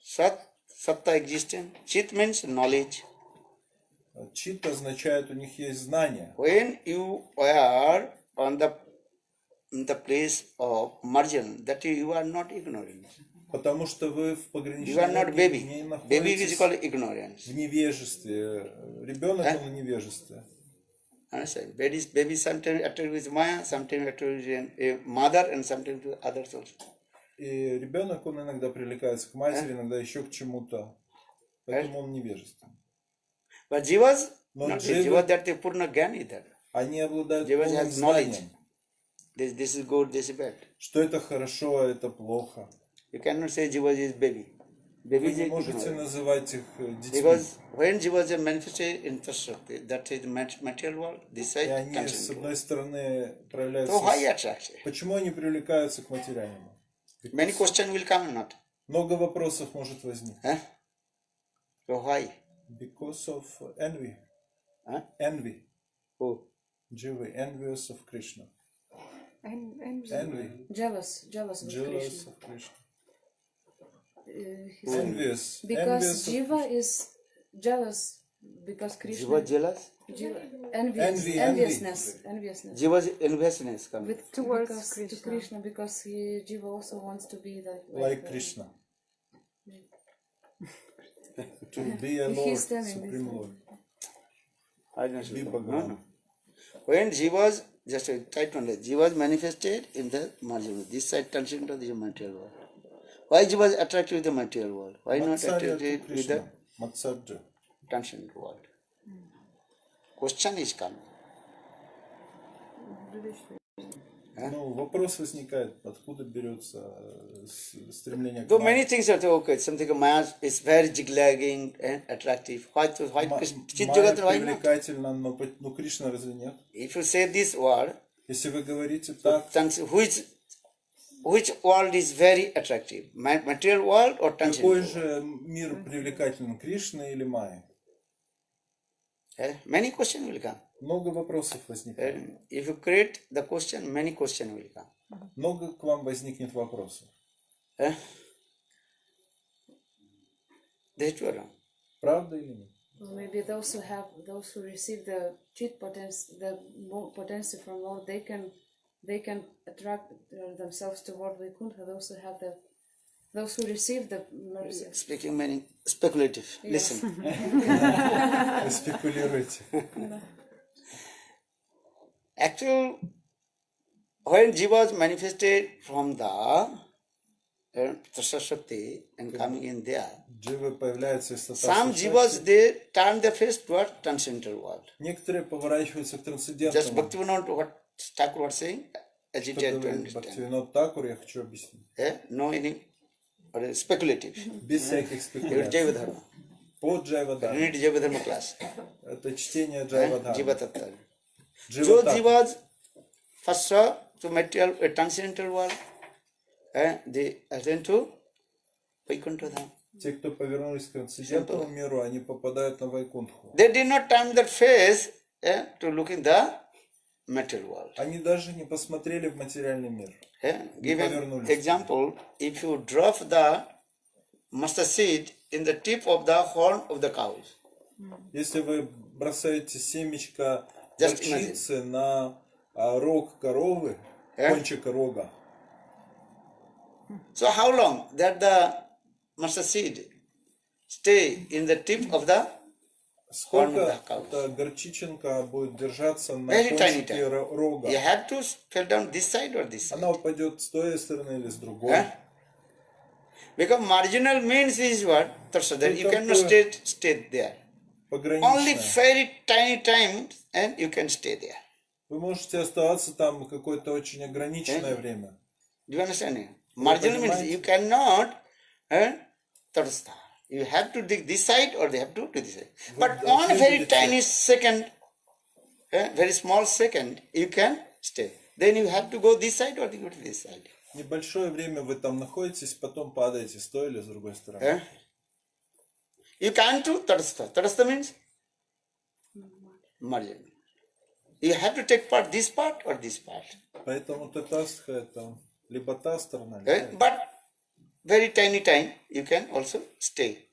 Sat, Satta existence. Chit means knowledge. Чит означает, у них есть знание. When you are on the place of margin, that you are not ignorant. Потому что вы в You пограничной are not энергии baby. не Baby is находитесь called ignorance. в невежестве. Ребенок, он в невежестве. Understand? Baby sometimes attracted with Maya, sometimes attracted with a mother, and sometimes with others also. И ребенок, он иногда привлекается к матери, иногда еще к чему-то. Поэтому он невежественный. But Jivas, Но not Jivas- Jivas that they Purna Gyan is that. Они обладают Jivas полным has knowledge. знанием, This is good, this is bad. что это хорошо, а это плохо. You cannot say Jivas is baby. Baby Вы is не можете ignorant. называть их детьми. Because when Jivas are manifested in Tasakti, that is the material world, this И side они, с transcendental. одной стороны, So проявляются... why attraction? Почему они привлекаются к материальному? Many questions will come or not. Много вопросов может возникнуть. So why? Because of envy. Huh? Envy. Who? Jivы, envious of Krishna. And Envy. Jealous with Jealous Krishna. of Krishna. He said, Envious. because Envious of Jiva is jealous because Krishna. Jiva jealous? Jiva, enviousness. Jiva's enviousness comes. With Towards because, Krishna. to Krishna, because Jiva also wants to be Like Krishna. To be a He's Lord, standing Supreme this Lord. I don't Be know. Bhagavan. When Jiva's, just try to understand, Jiva's manifested in the marginal. This side turns into the material world. Why Jiva's attracted with the material world? Why not Matsarya to attracted with the Krishna. Matsarya. transcendental world? Question is coming. Ну, вопрос возникает, откуда берется стремление к Though Майе. many things are okay, something Maya is very jiglagging and attractive. Why Chit Майя Jagat, why not? привлекательна, но Кришна разве нет? If you say this word, Если вы говорите так, which world is very attractive? Material world or какой transcendental? же мир привлекателен, Кришна или Майя? Many questions will come. Много вопросов возникает. If you create the question, many questions will come. Много к вам возникнет вопросов. That's wrong. Правда или нет? Well, maybe those who receive the cheat potential, the more potential from Lord, they can attract themselves toward Vaikuntha. Those who receive the mercy. Speaking many speculative. Listen. Спекулируйте. Actually, when Jiva was manifested from the Shakti and coming in there, Дживы появляются из some Татарства. Jivas they turn their face toward transcendental world. Некоторые поворачиваются к Just трансцендентному. Bhaktivinoda what Thakur was saying, agitated to understand. Бхактивинод Такур, я хочу объяснить. No any speculative. Без всяких Your спекуляций. Jiva-dharma. По Джайвадарма. Read Jiva-dharma class. Это чтение Джайвадарма. Jiva-tattva. So Jiva-tattva. Jivas first saw to material transcendental world, they attend to Vaikuntha Dham. Те, кто повернулись к трансцендентному миру, они попадают на Вайкунтху. They did not turn their face to look in the material world. Они даже не посмотрели в материальный мир. Give an повернулись. example, if you drop the mustard seed in the tip of the horn of the cows, Если вы бросаете семечко Just горчицы на рог коровы, кончик рога, so how long that the mustard seed stay in the tip of the сколько horn of the cow? эта горчичинка будет держаться на Very tiny кончике time. рога? You have to fell down this side or this side. Она упадет с той стороны или с другой. Because marginal means is what? That you cannot stay there. Only Пограничная. very tiny time and you can stay there. Вы можете оставаться там какое-то очень ограниченное время. Do you understand? Marginal means you cannot tadastha. You have to dig this side or they have to do this side. But one very tiny second, very small second, you can stay. Then you have to go this side or you go to this side. Небольшое время вы там находитесь, потом падаете с той или с другой стороны. You can't do tadastha. Tadastha means margin. You have to take part this part or this part. Поэтому татастха это либо та сторона, либо эта. But very tiny time you can also stay.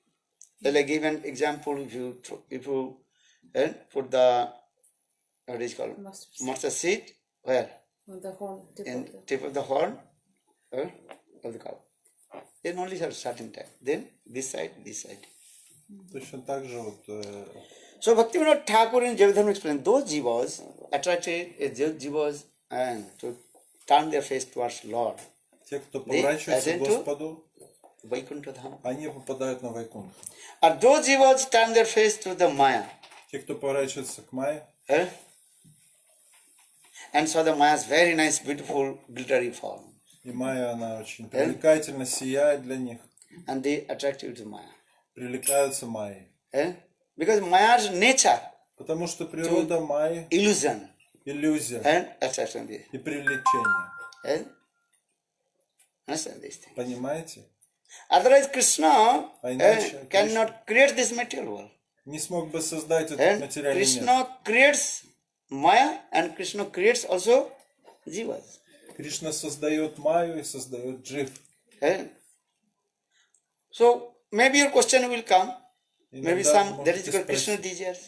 Like give an example, if you put the what is called mustard seed where On the horn, in tip of the horn of the cow. Then only for a certain time. Then this side. Точно так же вот So Bhaktivinoda Thakur in Jiva-dharma explained those jivas attracted those jivas and to turn their face towards Lord. те, кто поворачивается к attend to Господу, Vaikuntha Dham. они попадают на Вайкунтху. Or those jivas turn their face to the Maya. Те, кто поворачивается к Майе, And saw the Maya's very nice, beautiful, glittery form. и Майя, она очень привлекательно сияет для них, And they attracted to Maya. привлекаются Майей. Because Maya's nature, Потому что природа Майи illusion иллюзия and attraction. и привлечение. Understand this thing. Понимаете? Otherwise Krishna иначе cannot create this material world. Не смог бы создать этот And материальный мир. Krishna creates Maya and Krishna creates also jivas. Кришна создает Майю и создает Джив. So maybe your question will come. Maybe Иногда some, that is можете called Krishna спросить, desires.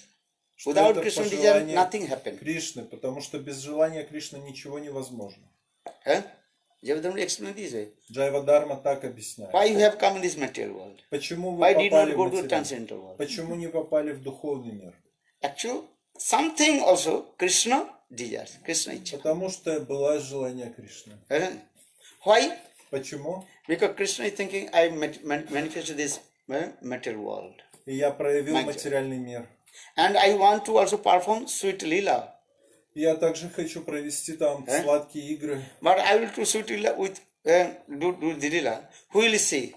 Что Without это Krishna desire, пожелание nothing happen. Кришны, потому что без желания Кришны ничего невозможно. Huh? Jiva-tattva explain this way. Джайва-дарма так объясняет. Why you have come in this material world? Почему вы Why did попали not в go to материальный? transcendental world? Почему не попали в духовный мир? Actually, something also Krishna desires. Krishna ichha. Потому что было желание Кришны. Why? Почему? Because Krishna is thinking, I manifested this material world. И я проявил Mind. материальный мир. And I want to also perform sweet lila. Я также хочу провести там сладкие игры. But I will do sweet lila with, do the lila. Who will see?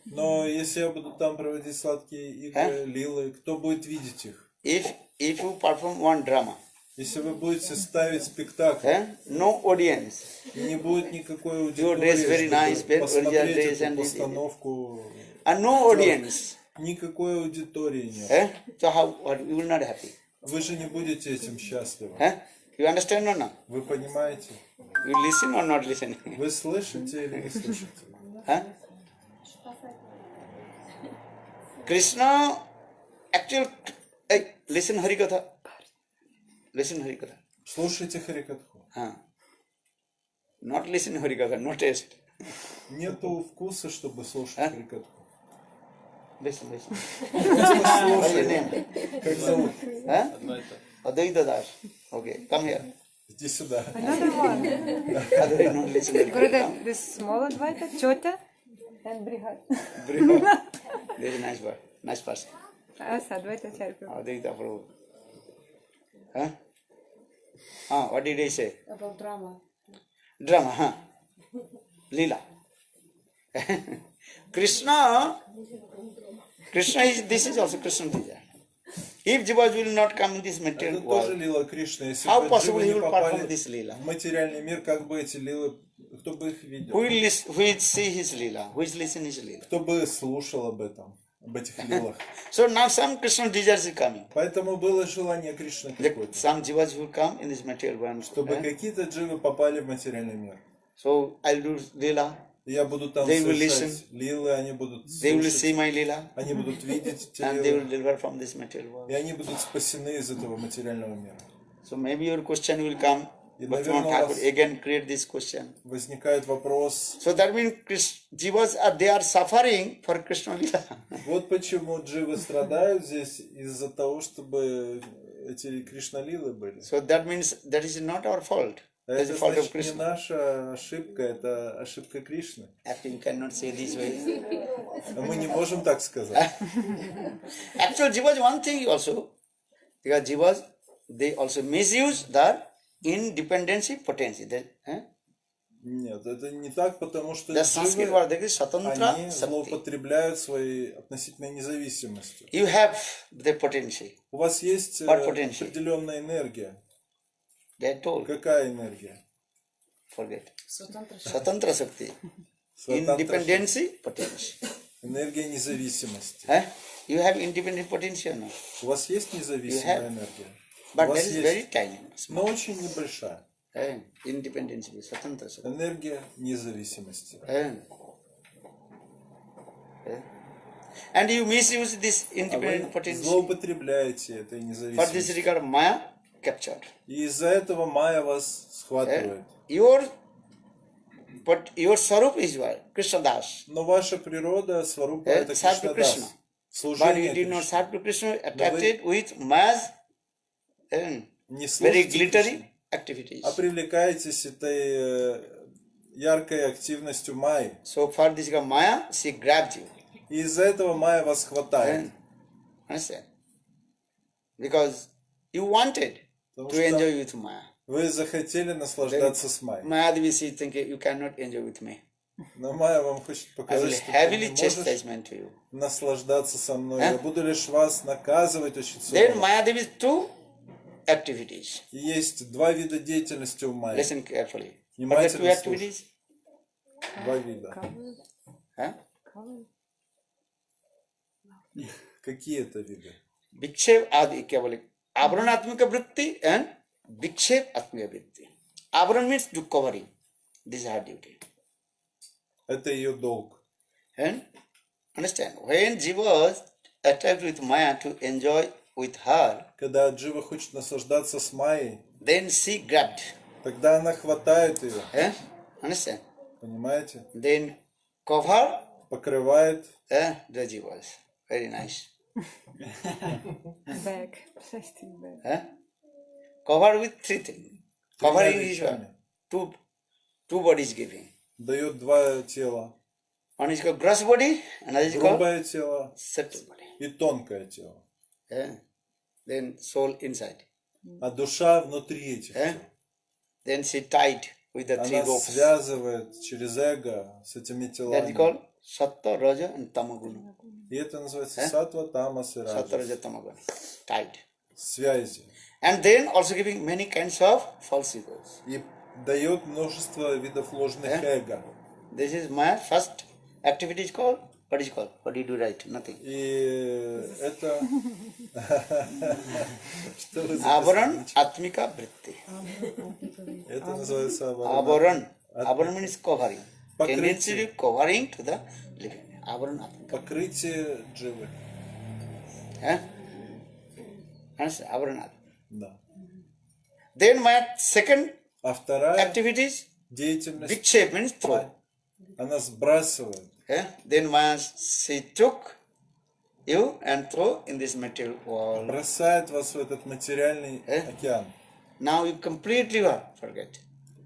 Но если я буду там проводить сладкие игры, лилы, кто будет видеть их? If you perform one drama, Если вы будете ставить спектакль, no audience. и не будет никакой Your dress very nice, аудитории, very чтобы original посмотреть dress эту and постановку, And no audience. никакой аудитории нет. So how, what, you will not happy. Вы же не будете этим счастливы. You understand or not? Вы понимаете? You listen or not listen? Вы слышите или не слышите? Krishna, actual, listen Harikatha. Listen Harikatha. Слушайте Харикатху. Not listen Harikatha, no taste. Нету вкуса, чтобы слушать Харикатху. Listen. Просто What's your слушайте. name? Как зовут? Advaita Das. Okay, come here. Иди сюда. Another one. Advaita, not listen Harikatha. Gurudev, this small Advaita, Chota, and Brihat. Very nice word. Nice person. Us, Advaita Charya. Advaita Prabhu. What did I say? About drama. Drama, Leela. Krishna is, this is also Krishna desire. If Jivas will not come in this material Это тоже world, лила Кришны. Если how бы possible дживы he не will perform попали this Leela? в материальный мир, как бы эти лилы, кто бы их видел? Who will see his Leela? Who will listen his Leela? Кто бы слушал об этом, об этих лилах? So now some Krishna desires is coming. Поэтому было желание Кришны какое-то, Some Jivas will come in this material world. чтобы какие-то дживы попали в материальный мир. So I'll do Leela. И я буду там They will совершать лилы, они будут They will see слушать, my Leela. они будут видеть эти And they will лилы, deliver from this material и world. они будут спасены из этого материального мира. So maybe your question will come. И, But наверное, у Thakur вас again create this question. возникает вопрос, So that means Jivas they are suffering for Krishna Lila. вот почему дживы страдают здесь из-за того, чтобы эти Кришна-лилы были. So that means that is not our fault. That is Это the fault of значит не Krishna. наша ошибка, это ошибка Кришны. Actually, you cannot say this way. Но мы не можем так сказать. Actually, Jivas one thing also, because Jivas they also misuse their independency potency. Нет, это не так, потому что The Sanskrit дживы, word that is Swatantra они Sakti. злоупотребляют своей относительной независимостью. You have the potency. У вас есть What potential? определенная энергия. They are told. Какая энергия? Forget. Swatantra. Swatantra Sakti. Сватантра- Independency potency. Энергия независимости. You have independent potential now. У вас есть You независимая have. энергия? У But вас that is very есть, tiny. но очень небольшая. Independence, Swatantra Sakti. Энергия независимости. And you misuse this А independent вы potency. злоупотребляете этой For this независимостью. regard, Maya captured. И из-за этого Майя вас схватывает. But your Sarup is what? Krishna Das. Но ваша природа, сварупа, это serve to Кришнадас. Krishna. But Служение you did not Кришне. serve to Krishna, attracted with Maya's Не very служите glittery Кришне, activities. а привлекаетесь этой яркой активностью Майи. So for this regard, Maya, she grabbed you. И из-за этого Майя вас хватает. Understand? Because you wanted Потому to что enjoy with Maya. вы захотели наслаждаться с Майей. Maya Devi, she thinking you cannot enjoy with me. Но Майя вам хочет I will показать, что ты не heavily можешь chastisement to you. наслаждаться со мной. Я буду лишь вас наказывать очень Then сурово. Maya Devi two activities. И есть два вида деятельности у Майи. Listen carefully. What are the two Внимательно слушайте. activities? Два вида. Huh? Какие это виды? Vikshev adi केवल आवरणात्मक वृत्ति and vikshev आत्मिक वृत्ति. Avaran means to covering. This is her duty. Это ее долг. And understand, when Jiva was attacked with Maya to enjoy with her, Когда Джива хочет наслаждаться с Майей, then she grabbed. тогда она хватает ее, Understand? понимаете? Then cover Покрывает. the jivas. Very nice. Back. Plastic bag. Cover with three things. Covering is вещами. two bodies giving. Дает два тела. One is called gross body, another is called Грубое тело subtle body. и тонкое тело. Then soul inside. А душа внутри этих тел. Then she tied with the three Она ropes. связывает через эго с этими That is телами. called sattva, raja and tamaguna. И это называется сатва, тамас и Sattva, raja, раджас. tamaguna. Tied. Связи. And then also giving many kinds of false egos. И дает множество видов ложных эго. This is my first activity is called. What is called? What do you do right? Nothing. И это... Что вы Avaran записали? atmika vritti. Это называется Avaran. Avaran means covering. Покрытие. Tendency covering to the living. Avaran atmika. покрытие дживы. Understand? Avaran atmika. Да. Then my second А вторая activity is деятельность, vikshepa means throw. она сбрасывает. Then once she took you and throw in this material world. Бросает вас в этот материальный океан. Now you completely forget.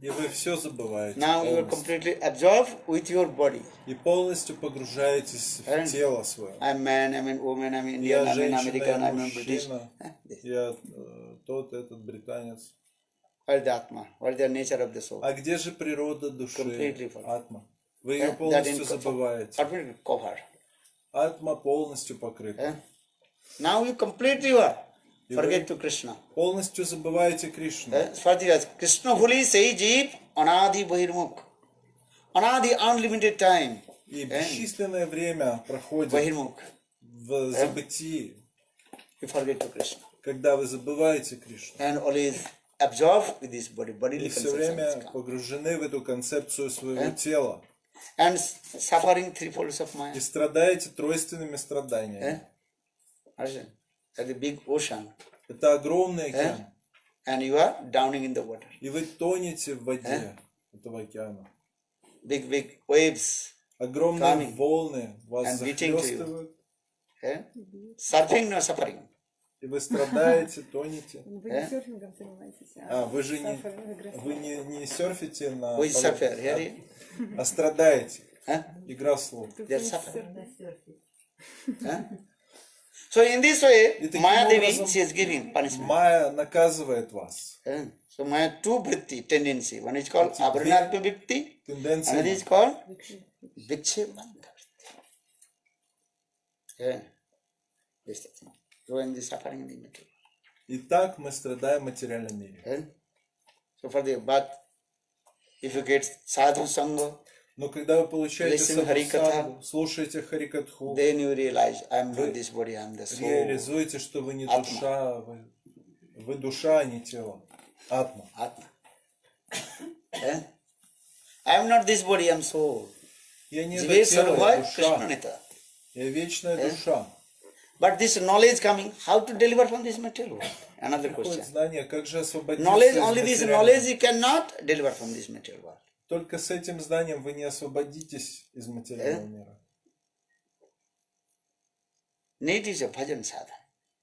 И вы все забываете. Now you are полностью. completely absorbed with your body. И полностью погружаетесь в тело свое. I'm man, I'm a woman, I'm Indian, Я I'm an женщина, American, я I'm a British. мужчина, я тот, этот британец. What is the Atma? What is the nature of the soul? А где же природа души? Completely forget. Атма. Вы ее That полностью in забываете. completely covered. Атма полностью покрыта. Now you completely forget to Krishna. Полностью забываете Кришну. Krishna holy say jeev anadi bahirmukh. Anadi unlimited time. И бесчисленное время проходит Bahirmukh. в забытии, You forget to Krishna. когда вы забываете Кришну. And always absorbed with this body. И Bodily все conception время is come. погружены в эту концепцию своего тела. And suffering three folds of И mind. страдаете тройственными страданиями. Understand? That's a big ocean. Это огромный океан. And you are drowning in the water. И вы тонете в воде этого океана. Big waves. Огромные Coming. волны вас And beating to you. захлестывают. Surfing, no suffering. И вы страдаете, тонете. Вы не серфингом занимаетесь, Вы же не, сафарингом игрой. вы не серфите на Who is полу, suffer? Here, а страдаете. huh? Игра слов. They are suffering. So in this way, И таким Maya Devi, образом she is giving punishment. Майя наказывает вас. So Maya two vritti, tendency. One is called Abharanatma vritti. Тенденция. Another is called Vikshepa vritti. This thing. So in the suffering in the material. И так мы страдаем в материальном мире. So for the but if you get sadhu sangha, Но когда вы получаете Listen Харикатха. садху, слушаете Харикатху, then you realize I am not this body, I am the soul. реализуете, что вы не душа, вы душа, а не тело. Атма. Atma. I am not this body, I am soul. Я не Jive это тело, я sarva Krishna душа. nita. Я вечная душа. But this knowledge coming, how to deliver from this material world? Another Приходит question. знание, как же освободиться Knowledge, из only this материального. knowledge you cannot deliver from this material world. Только с этим знанием вы не освободитесь из материального мира. Need is a bhajan sadhana.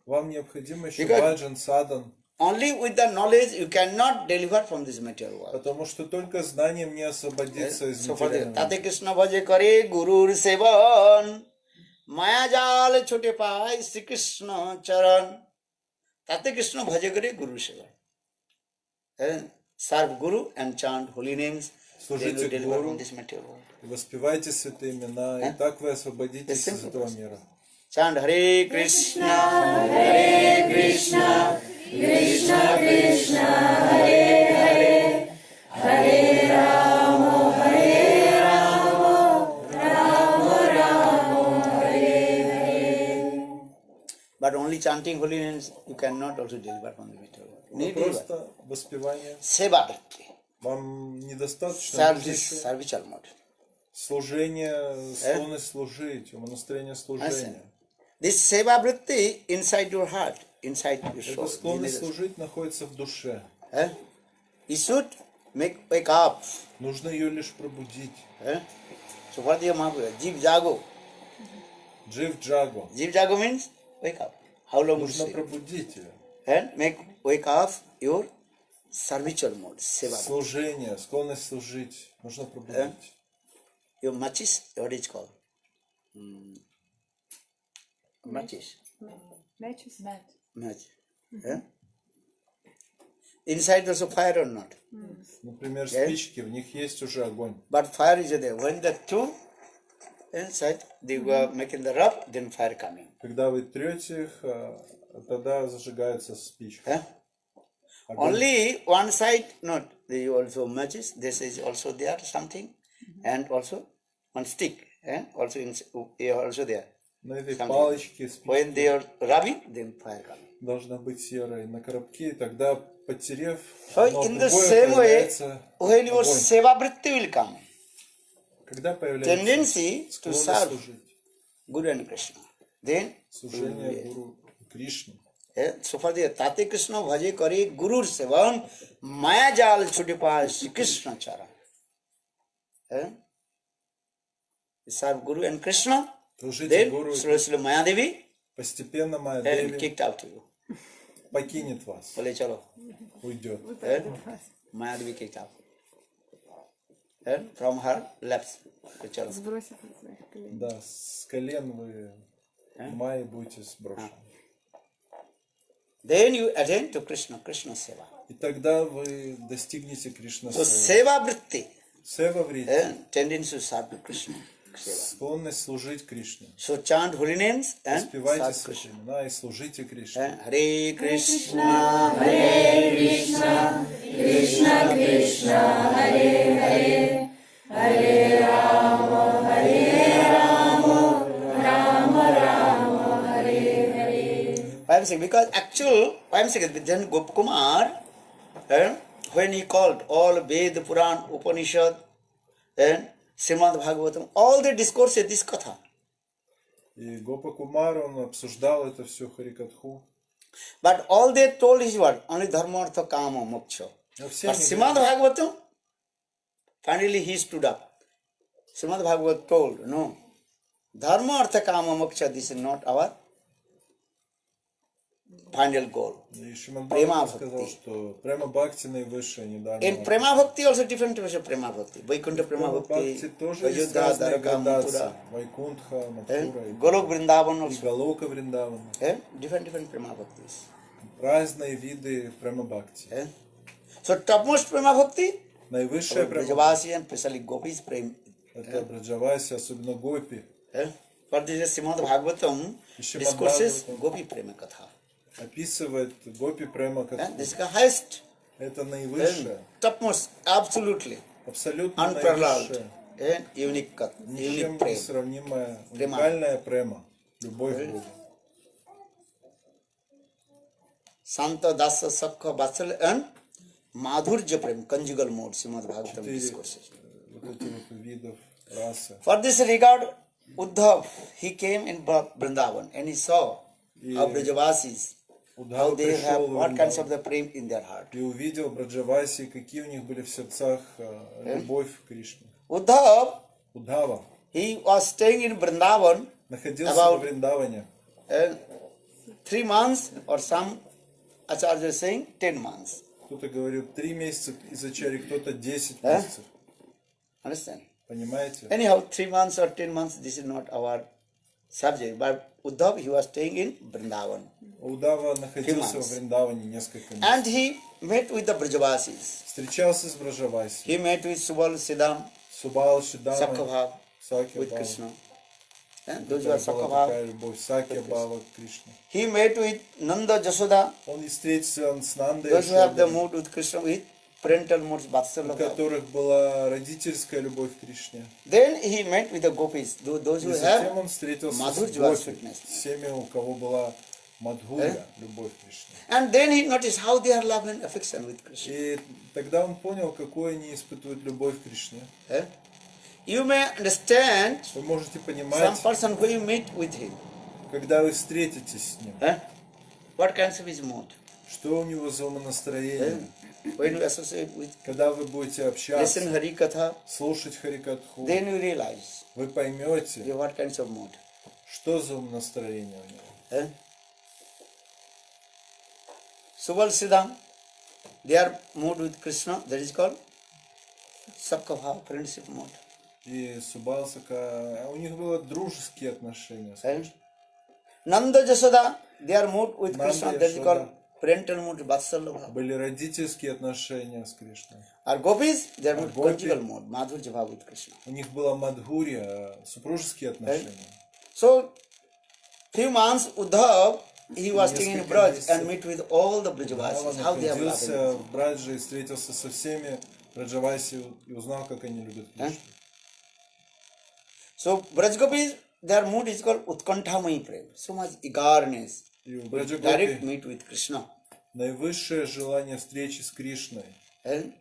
Вам необходимо еще Because- баджан, садан, Only with the knowledge you cannot deliver from this material world. потому что только знанием не освободиться из So for the материального Tate мира. Krishna bhaje kare gurur sevan maya jal chote pai Sri Krishna charan. Tate Krishna bhaje kare guru sevan. Serve Guru and chant holy names. Then you Служите deliver Гуру, from this material world. воспевайте святые имена, и так вы освободитесь из этого мира. Chant Hare Krishna, Hare Krishna, Krishna Krishna, Hare Hare, Hare Rama, Hare Rama, Rama Rama, Hare Hare. But only chanting holy names, you cannot also deliver from the material world. Но Need deliver. просто воспевание. Seva vritti, Вам недостаточно service, еще servicial mode. служение, склонность служить, умонастроение служения. This seva vritti inside your heart, inside your soul. Эта склонность служить находится в душе. Eh? You should wake up. Нужно ее лишь пробудить. Eh? So what the Mahaprabhu? Jiv jago. Джив джаго. Jiv jago means wake up. How long you Нужно sleep? пробудить ее. And wake up your servitual mode, seva. Служение, склонность служить. Нужно пробудить. Your matches, what is called? Matches. Matches. Match. Eh? Inside also fire or not? Например, спички, в них есть уже огонь. But fire is there. When the two inside, they were making the rub, then fire coming. Когда вы трете их, тогда зажигается спичка. Eh? Only one side, not. They also matches. This is also there something, and also one stick. Also also there. На этой Something. палочке When спички they are rubbing, then fire coming. должна быть серой. На коробке, тогда потерев, So одно in the другое same way, появляется when your огонь. seva vritti will come, Когда появляется tendency to склонность serve служить, Guru and Krishna, then служение Гуру Кришне. so for the Tate Krishna bhaje kare Gurur sevan maya jal chute paal Shri Krishna chara. You serve Guru and Krishna, Служите then Гуру, slowly Maya Devi постепенно Майя and Деви kicked out to you. покинет вас, Bole chalo. уйдет. Maya Devi kicked out. And from her laps. Chalo. Сбросит от своих коленей. Да, с колен вы Майи будете сброшены. Then you attend to Krishna seva. И тогда вы достигнете Кришна So Сева. seva vritti, Сева врите, tendency to serve to Krishna seva. склонность служить Кришне. So chant holy names and Спевайте serve святые Krishna. имена и служите Кришне. Hare Krishna, Hare Krishna, Krishna Krishna, Hare Hare, Hare Rama, Hare Rama, Rama Rama, Hare Hare. Why I'm saying? Because why I'm saying? Then Gopakumar, when he called all Ved, Puran, Upanishad, and Srimad Bhagavatam, all the discourses, this katha. И Гопа Кумар, он обсуждал это все Харикатху. But all they told is what? Only dharma, artha, kama, moksha. Но все But они Srimad Bhagavatam, finally he stood up. Srimad Bhagavatam told, no, dharma, artha, kama, moksha, this is not our final goal. И Шримад Према Бхагаватам сказал, Бхакти. что Према Бхакти наивысшая, не Дharma. In Prema Bhakti also different types of Prema Bhakti. Vaikuntha Prema Према Bhakti, Бхакти тоже есть Vajudha, разные Dwaraka, градации. Mathura, Вайкунтха, Матхура, Golok Vrindavan и also. Галока Вриндавана. Different Prema Bhaktis. Разные виды Према Бхакти. So topmost Prema Bhakti, Наивысшая Према Brajavasi and especially Gopis Prem. это Браджаваси, особенно Гопи. For this Srimad Bhagavatam Srimad discourses Bhagavatam. Gopi Prema Katha. Описывает Гопи Према Катху. This is the highest, Это наивысшая, topmost, absolutely абсолютно unparalleled наивысшая, and unique ничем не Prem. сравнимая, Према. уникальная Према. Любовь к Богу. Santa Dasa Sakha Vatsal and Madhurja Prem, conjugal mode, Srimad Bhagavatam 4 discourses. вот этих вот видов расы. For this regard, Uddhav, he came in Vrindavan and he saw how Brajavasis, how Удхава they have пришел в what kinds of Вриндаван the prem in their heart. и увидел Браджаваси, какие у них были в сердцах любовь к Кришне. Uddhav, Удхава he was staying in Vrindavan находился во about Вриндаване 3 months, or some acharyas are saying 10 months. Кто-то говорил 3 месяца из Ачари, кто-то 10 месяцев. Understand? Понимаете? Anyhow, 3 months or 10 months, this is not our subject. But Uddhav, he was staying in Vrindavan. Удава находился во months. Вриндаване несколько месяцев. And he met with the Brajavasis. Встречался с Браджаваси. He met with Subal Siddham, Субал, Шидамой, Sakhabhav, Сакья with Бава. Krishna. Those who are Была Sakhabhav. такая любовь. Сакья Бава к Кришне. He met with Nanda Jasoda. Он и встретился с Нандой, Those who have the Ишодой, mood with Krishna, with parental moods, у Vatsalabha. которых была родительская любовь к Кришне. Then he met with the gopis, those И who затем have он встретился с Madhurya Гопи, sweetness. с теми, у кого была Мадхурья, любовь к Кришне. And then he noticed how they are love and affection with Krishna. И тогда он понял, какой они испытывают любовь к Кришне. You may understand Вы можете some понимать, person who you meet with him. когда вы встретитесь с ним. What kinds of his mood? Что у него за умонастроение? When you associate with, Когда вы будете listen общаться, Hari Katha, слушать Харикатху, then you realize вы поймете, what kinds of mood. что за умонастроение у него. Eh? Subal Siddham, their mood with Krishna, that is called Sabka Bhav, friendship mood. И Субалсака, у них были дружеские отношения. Eh? Nanda Jasoda, their mood with Nanda Krishna, that is Yashoda. called parental mood, Vatsalya Bhav. Были родительские отношения с Кришной. Or Gopis, their mood, Gopi. conjugal mood, Madhurya Bhav with Krishna. У них была Мадхурья, супружеские отношения. So, few months Uddhav, he was staying in Несколько Braj месяцев and meet with all the Вана Brajavasis, how they have находился loved в Брадже и встретился со всеми Браджаваси и узнал, как они любят Кришну. So, Braj Gopis, their mood is called Utkanthamai Prem, so much eagerness, И у direct Браджагопи meet with Krishna. наивысшее желание встречи с Кришной. And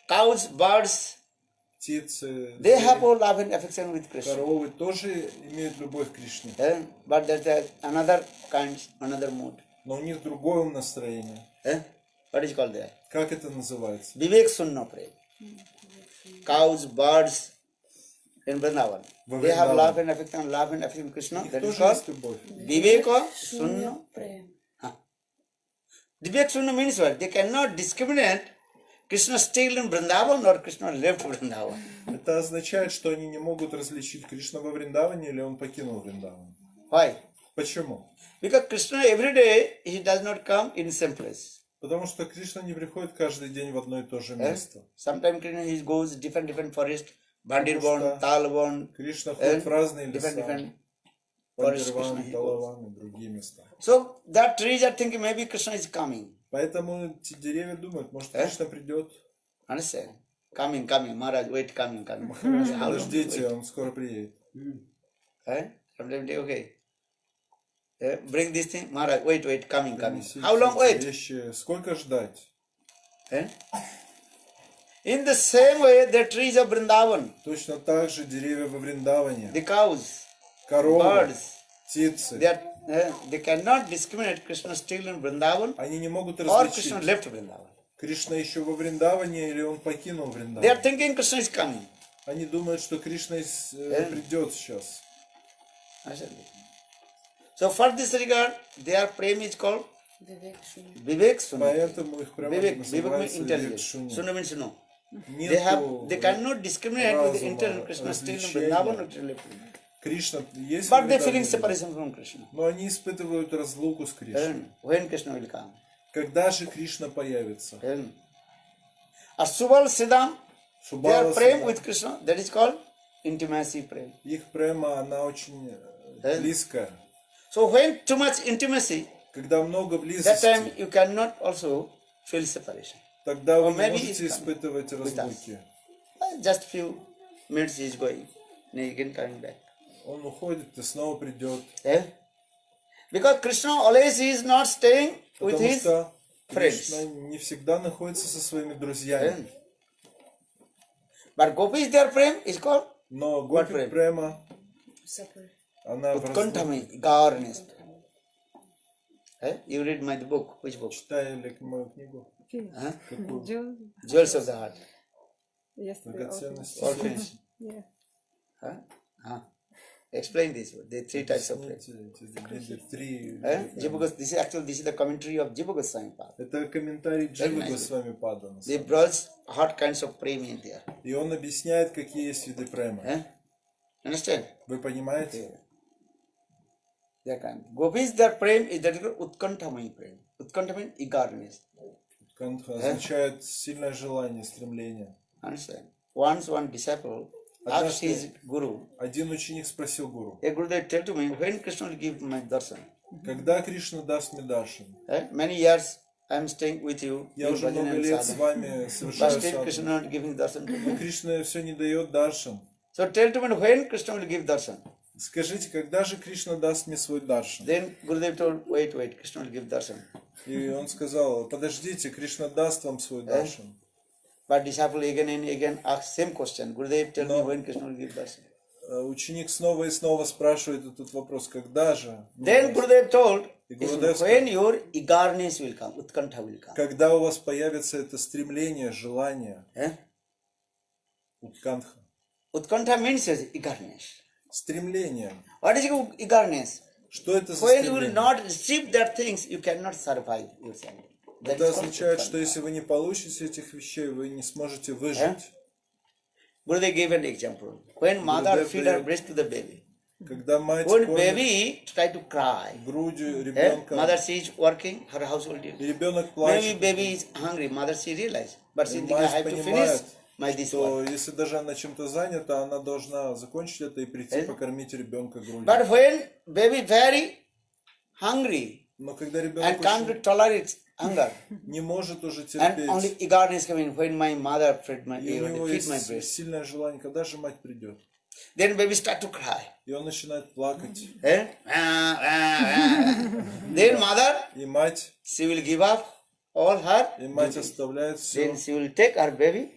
cows, birds, Птицы, they have звери, all love and affection with Krishna. коровы тоже имеют любовь к Кришне. But there's another kind, another mood. Но у них другое настроение. What is called there? Как это называется? Vivek Sunna Prem. Cows, birds in Vrindavan. They have love and affection with Krishna. У них That is тоже called есть любовь. Viveka Sunna. Prem. Vivek Sunna means what? They cannot discriminate Krishna still in Vrindavan or Krishna left Vrindavan. Это означает, что они не могут различить, Кришна во Вриндаване или он покинул Вриндаван. Why? Почему? Because Krishna every day he does not come in same place. Потому что Кришна не приходит каждый день в одно и то же место. Sometimes Krishna he goes different forest, Bandirban, что Talban, Кришна ходит в разные different леса, forests Krishna Бандирван, he goes. Талаван и другие места. So that trees are thinking maybe Krishna is coming. Поэтому эти деревья думают, может, Кришна придет. Understand? Coming, Maharaj, wait, coming. Махарадж, How long? подождите, он скоро приедет. Sometimes they okay. Bring this thing, Maharaj, wait, coming. Принесите How long эти wait? вещи. Сколько ждать? In the same way, the trees of Vrindavan, Точно так же деревья во Вриндаване, the cows, коровы, birds, птицы, they cannot discriminate Krishna still in Vrindavan они не могут or Krishna различить, left Vrindavan. Кришна еще во Вриндаване или он покинул They are Вриндаван. thinking Krishna is coming. Они думают, что Кришна придет сейчас. Understand? So for this regard, their prem is called Vivek Shunya. Vivek Sunna. Поэтому их прямо Vivek means называется intelligence. Вивек Sunna means no. Нету They cannot discriminate with the разума, intelligent Krishna still in развлечения. Vrindavan or Krishna left Vrindavan. Кришна есть But в they feeling Вриндаване, separation from Krishna. но они испытывают разлуку с Кришной. When Krishna will come. Когда же Кришна появится? A Subal Siddham, their Шубала prem Сада, with Krishna, that is called intimacy prem. их према, она очень близкая. So when too much intimacy, Когда много that time близости, you cannot also feel separation. тогда вы Or не maybe можете it's coming испытывать with us. разлуки. Just few minutes he is going, and again coming back. Он уходит и снова придет. Because Krishna always is not staying with Потому his что friends. Кришна не всегда находится со своими друзьями. But Gopis, their prem is called Но What Гопи прем? према, Separate. она в разлуке. Utkantami, eagerness. You read my book. Which book? Читали мою книгу. Какую? Jewels of the Heart. Yesterday also. Драгоценности. All finished. Yeah. Explain this. The three types of prem. Эти три. This is the commentary of Jiva Goswami Pada. Это комментарий Дживы nice. Госвами Падана. They brought hot kinds of prem in there. И он объясняет, какие есть виды према. Understand? Вы понимаете? That kind. Gopis, their prem is that Utkanthamai prem. Utkantha means eagerness. Кантха означает сильное желание, стремление. Understand? Once one disciple asked his guru, Один ученик спросил гуру, hey Gurudev, tell to me, when Krishna will give my darshan? когда Кришна даст мне даршан? Many years I am staying with you, Я in уже bhajan много and лет с sadhana. вами But совершаю still саду. Krishna not giving darshan to Но me. Кришна все не дает даршан. So tell to me, when Krishna will give darshan? Скажите, когда же Кришна даст мне свой даршан? Then Gurudev told, wait, Krishna will give darshan. И он сказал, подождите, Кришна даст вам свой даршан. But disciple again and again asked same question. Gurudev, tell me No. when Krishna will give darshan. Ученик снова и снова спрашивает этот вопрос, когда же? Then Gurudev told, И Гурудев when your eagerness will come, utkantha will come. Когда у вас появится это стремление, желание, Eh? уткантха, Utkantha means eagerness. стремление. What is eagerness? Что это за When you will стремление? not receive that things, you cannot survive yourself. That Это is called означает, utkantha. что если вы не получите этих вещей, вы не сможете выжить. Gurudev gave an example. When mother Gurudev feed her dает- breast to the baby, Когда мать when кормит baby try to cry, грудью mother ребенка, she is working her household duty. и ребенок Maybe плачет, baby is hungry, mother she realize, but she и think I мать have to finish понимает, my this что work. если даже она чем-то занята, она должна закончить это и прийти покормить ребенка грудью. But when baby very hungry Но когда ребенок and can't tolerate hunger, не может уже and only терпеть, eagerness coming when my mother feed my, и у него feed my есть breast, сильное желание, когда же мать придет, then baby start to cry. и он начинает плакать, Eh? Then mother, и мать she will give up all her, оставляет then все she will take her baby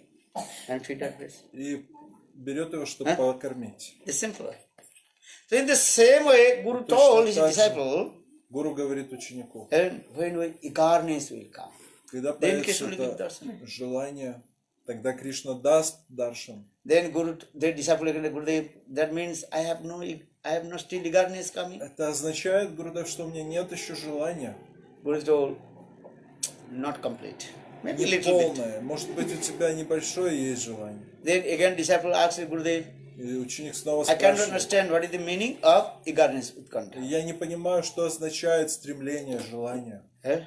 and feed her breast. и берет его, чтобы покормить. It's simple. So in the same way, Guru told his так же. disciple, Гуру говорит ученику, and when eagerness will come, когда then появится Krishna will give это darshan. желание, тогда Кришна даст даршан. Then Guru, the disciple again, Gurudev, that means I have no still eagerness coming. Это означает, Гурудев, что у меня нет еще желания. Guru told, not complete, maybe Не little bit. полное. Может быть, у тебя небольшое есть желание. Then again disciple asked Gurudev, И ученик снова I cannot спрашивает. understand what is the meaning of eagerness, utkantha. Я не понимаю, что означает стремление, желание. Eh?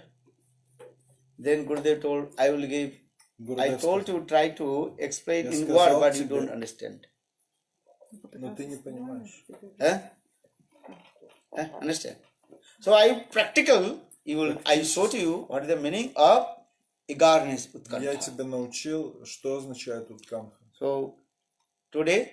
Then Gurudev told, I will give. I Гурудев told сказал, you try to explain Я in сказал word, but you тебе. don't understand. но ты не понимаешь. Eh? Understand? So I practical. I show to you what is the meaning of eagerness, Я utkantha. тебя научил, что означает уткамха. So today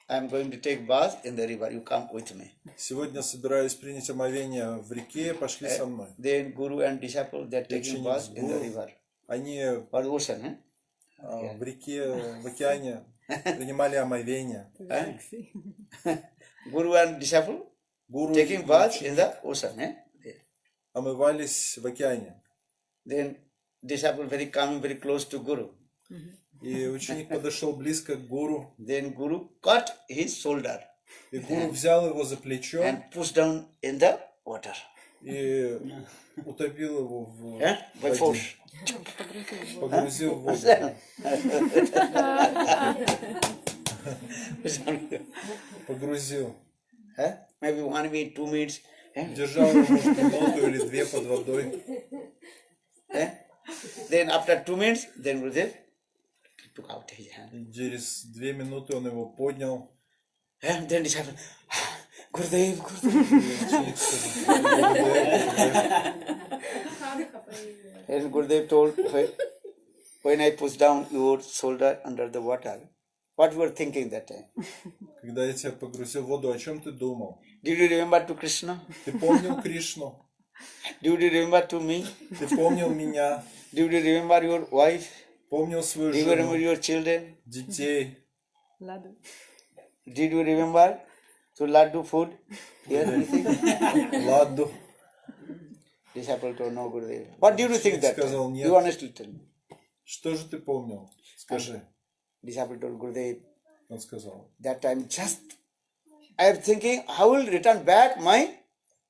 I am going to take bath in the river. You come with me. Сегодня собираюсь принять омовение в реке, пошли со мной. Then Guru and disciple they are taking Ученик bath с in the гуру. river Они or ocean. Eh? в реке, в океане принимали омовение. Guru and disciple Гуру taking и bath ученик in the ocean. Eh? омывались в океане. Then disciple coming very close to Guru. И ученик подошел близко к гуру, Then Guru cut his shoulder и гуру взял его за плечо and pushed down in the water. и утопил его в Eh? By воде, force. погрузил в воду, погрузил. Eh? Maybe 1 minute, 2 minutes. Eh? Держал его, может, минуту или две под водой. Eh? Then after 2 minutes, then Gurudev took out his hand. И через 2 минуты он его поднял. And then disciple, Gurudev, Gurudev. И ученик сказал, And Gurudev told, when I pushed down your shoulder under the water, what you were thinking that time? когда я тебя погрузил в воду, о чем ты думал? Did you remember to Krishna? Ты помнил Кришну? Did you remember to me? Ты помнил меня? Did you remember your wife? Помнил свою Did you remember жену, your children? детей? Ладу. Did you remember to laddu food? Here, anything? Ладу. Disciple told no Gurudev. What did you think that Сказал, time? нет. You honestly tell me. Что же ты помнил? Скажи. Disciple told Gurudev, Он сказал, that time just I am thinking how will return back my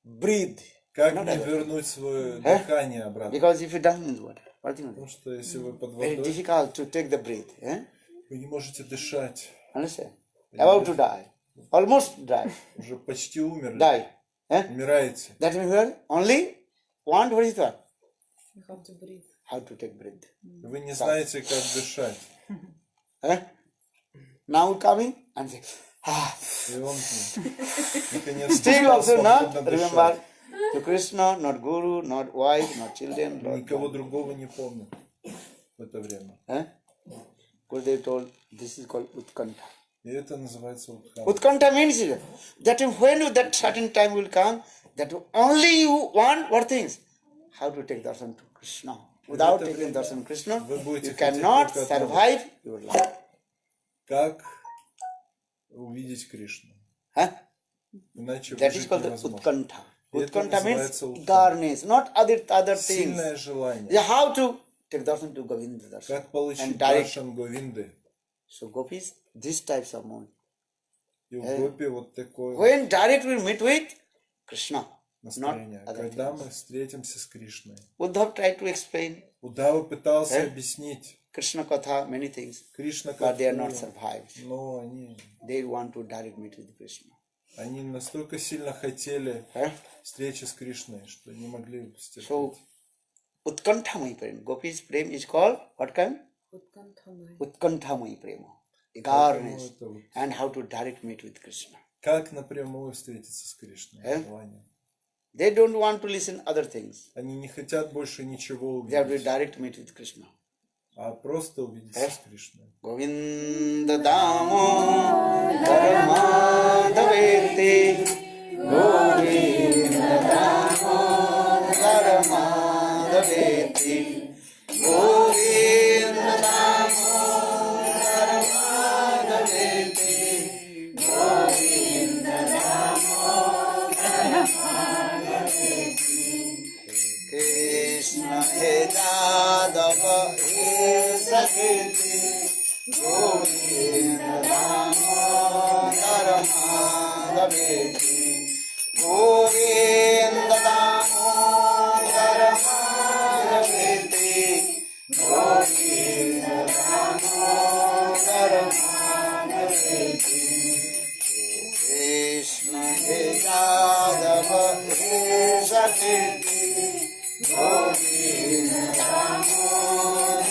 breathe. как Not мне other. вернуть свое дыхание обратно? Because if you down in the water, what do you Потому do? что если вы под Very водой, difficult to take the breath. Eh? вы не можете дышать. Understand? About to die. Almost die. Уже почти умерли. Die. Eh? Умираете. That means here only want what is that? You have to breathe. How to take breath. Вы не знаете, как дышать. Eh? Now coming and say, ah. И он наконец Still also not свободно remember дышать. to Krishna, not Guru, not wife, not children, Lord. Никого другого не помню в это время. Eh? Gurudev told, this is called Utkantha. И это называется утхам. Utkantha means that when that certain time will come, that only you want what things? How to take darshan to Krishna. Without taking darshan to Krishna, Вы будете you хотеть cannot только одного. survive your life. Как увидеть Кришну. Huh? Иначе That is выжить called the невозможно. utkantha. И это Utkantha means называется утка. eagerness, not other things. Сильное желание. Yeah, how to take darshan to Govinda darshan. Как получить And direct. даршан Говинды? So gopis, these types of mood. И у гопи вот такое When direct we meet with Krishna, not настроение. other Когда things. мы встретимся с Кришной. Uddhav tried to explain Удава пытался объяснить Krishna Katha, many things, Кришна but they are not Катху, survived. но они They want to direct meet with Krishna. настолько сильно хотели Huh? встречи с Кришной, что не могли стерпеть. So, Utkanthamai prema. Gopis prema is called what kind? Utkanthamai. Utkanthamai prema. Eagerness. это вот And how to direct meet with Krishna. как напрямую встретиться с Кришной? Желание. They don't want to listen other things. Они не хотят больше ничего They have to увидеть, direct meet with Krishna. а просто увидеться с Кришной. Govinda Damo Dharmadaveti Govinda Damo Dharmadaveti Govinda Damo Dharmadaveti Govinda Damo Dharmadaveti Krishna He Yadava He Sakiti Govinda Damodar Madhaveti Govinda Damodar Madhaveti Govinda Damodar Madhaveti Krishna He Yadava He Sakiti Govinda Damodar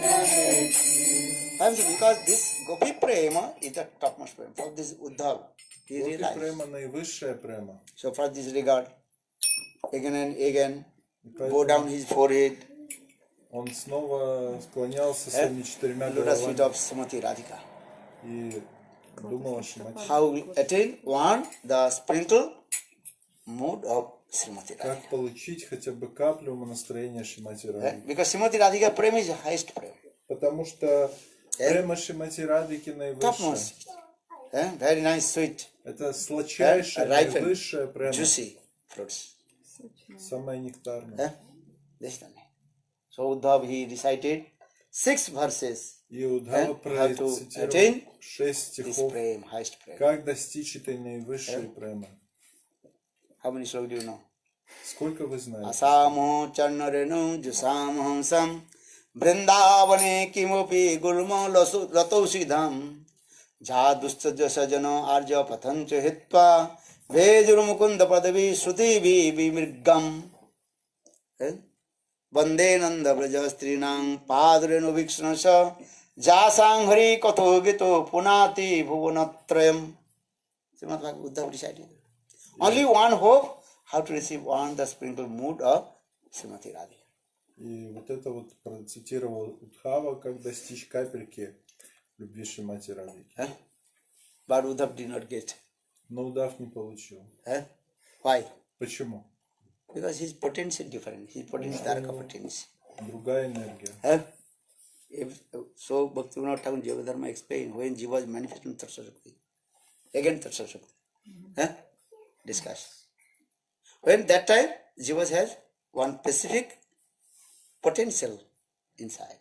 Madhaveti. Because this Gopi Prema is the topmost prema. For this Uddhav, he Гопи realized. према наивысшая према. So for this regard, again and again, И go поэтому down his forehead, он снова склонялся своими четырьмя lotus feet головами of Srimati Radhika. и думал о Шримати. How we attain one, the sprinkle mood of Srimati Radhika. Как получить хотя бы каплю умонастроения Шримати Радхики? Because Srimati Radhika prema is the highest prema. Потому что према Шримати Радхики наивысшая. Topmost. Very nice, sweet, Это сладчайшая, ripened, наивысшая према. juicy fruits. Самая нектарная. This is the name. So Uddhav, he recited 6 verses. И Удхава How to процитировал attain 6 this стихов. prema, highest prema. Как достичь этой наивысшей премы? How many slokas do you know? Сколько вы знаете? Asamo charnarenu jusamhamsam vrindavane kimopi gulmo latausidham jadustya sajano arja pathancha hitva vejurmukunda padavi srutivi vimirgam vande nanda braja strinang padrenu vikshnasa jasang hari katho gito punati bhuvanattrayam. Srimad Bhagavad Uddhav recited. Only one hope, how to receive one the sprinkled mood of Srimati Radhika. И вот это вот процитировал Удхава, как достичь капельки любви Шримати Радхики. But Uddhav did not get. Но Удав не получил. Why? Почему? Because his potential different. His potential Dharaka potential. Другая энергия. So Bhaktivinoda Thakur Jiva-tattva explained when Jiva is manifesting Tarsha Shakti. Again Tarsha Shakti. Discuss. When that time Jiva has one specific potential inside.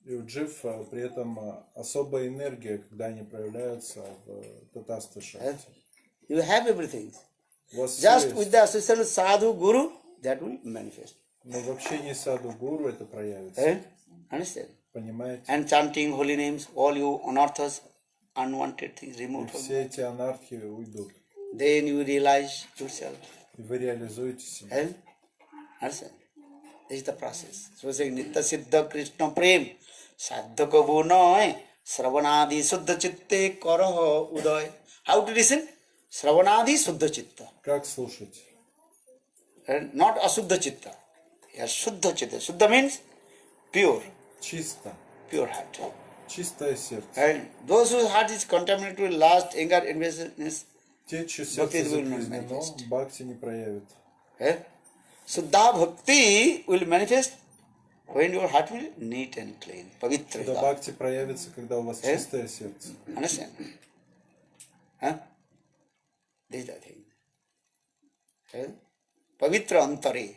И у джив при этом особая энергия, когда они проявляются в татаста шакти. You have everything. У вас Just всё with есть. the assistance of sadhu, guru, that will manifest. Но в общении саду гуру это проявится. Understand? Понимаете? And chanting holy names, all you unearths, unwanted things И removed from все эти анархии уйдут. Then you realize yourself. И вы реализуете себя. Understand? This is the process. So saying Nitya Siddha Krishna Prem Saddha Kabu Noy Sravanadi Suddha Chitte Karaha Uday. How to listen? Sravanadi Suddha Chitta. Как слушать? And not Asuddha Chitta. Yes, Suddha Chitta. Suddha means pure. Чисто. Pure heart. Чистое сердце. And those whose heart is contaminated with lust, anger, enviousness, Те, чье Bhakti сердце will not загрязнено, manifest. бхакти не проявит. Suddha Bhakti will manifest when your heart will neat and clean, pavitra. Когда бхакти проявится, когда у вас чистое сердце. Understand? Huh? This is the thing. Pavitra antare.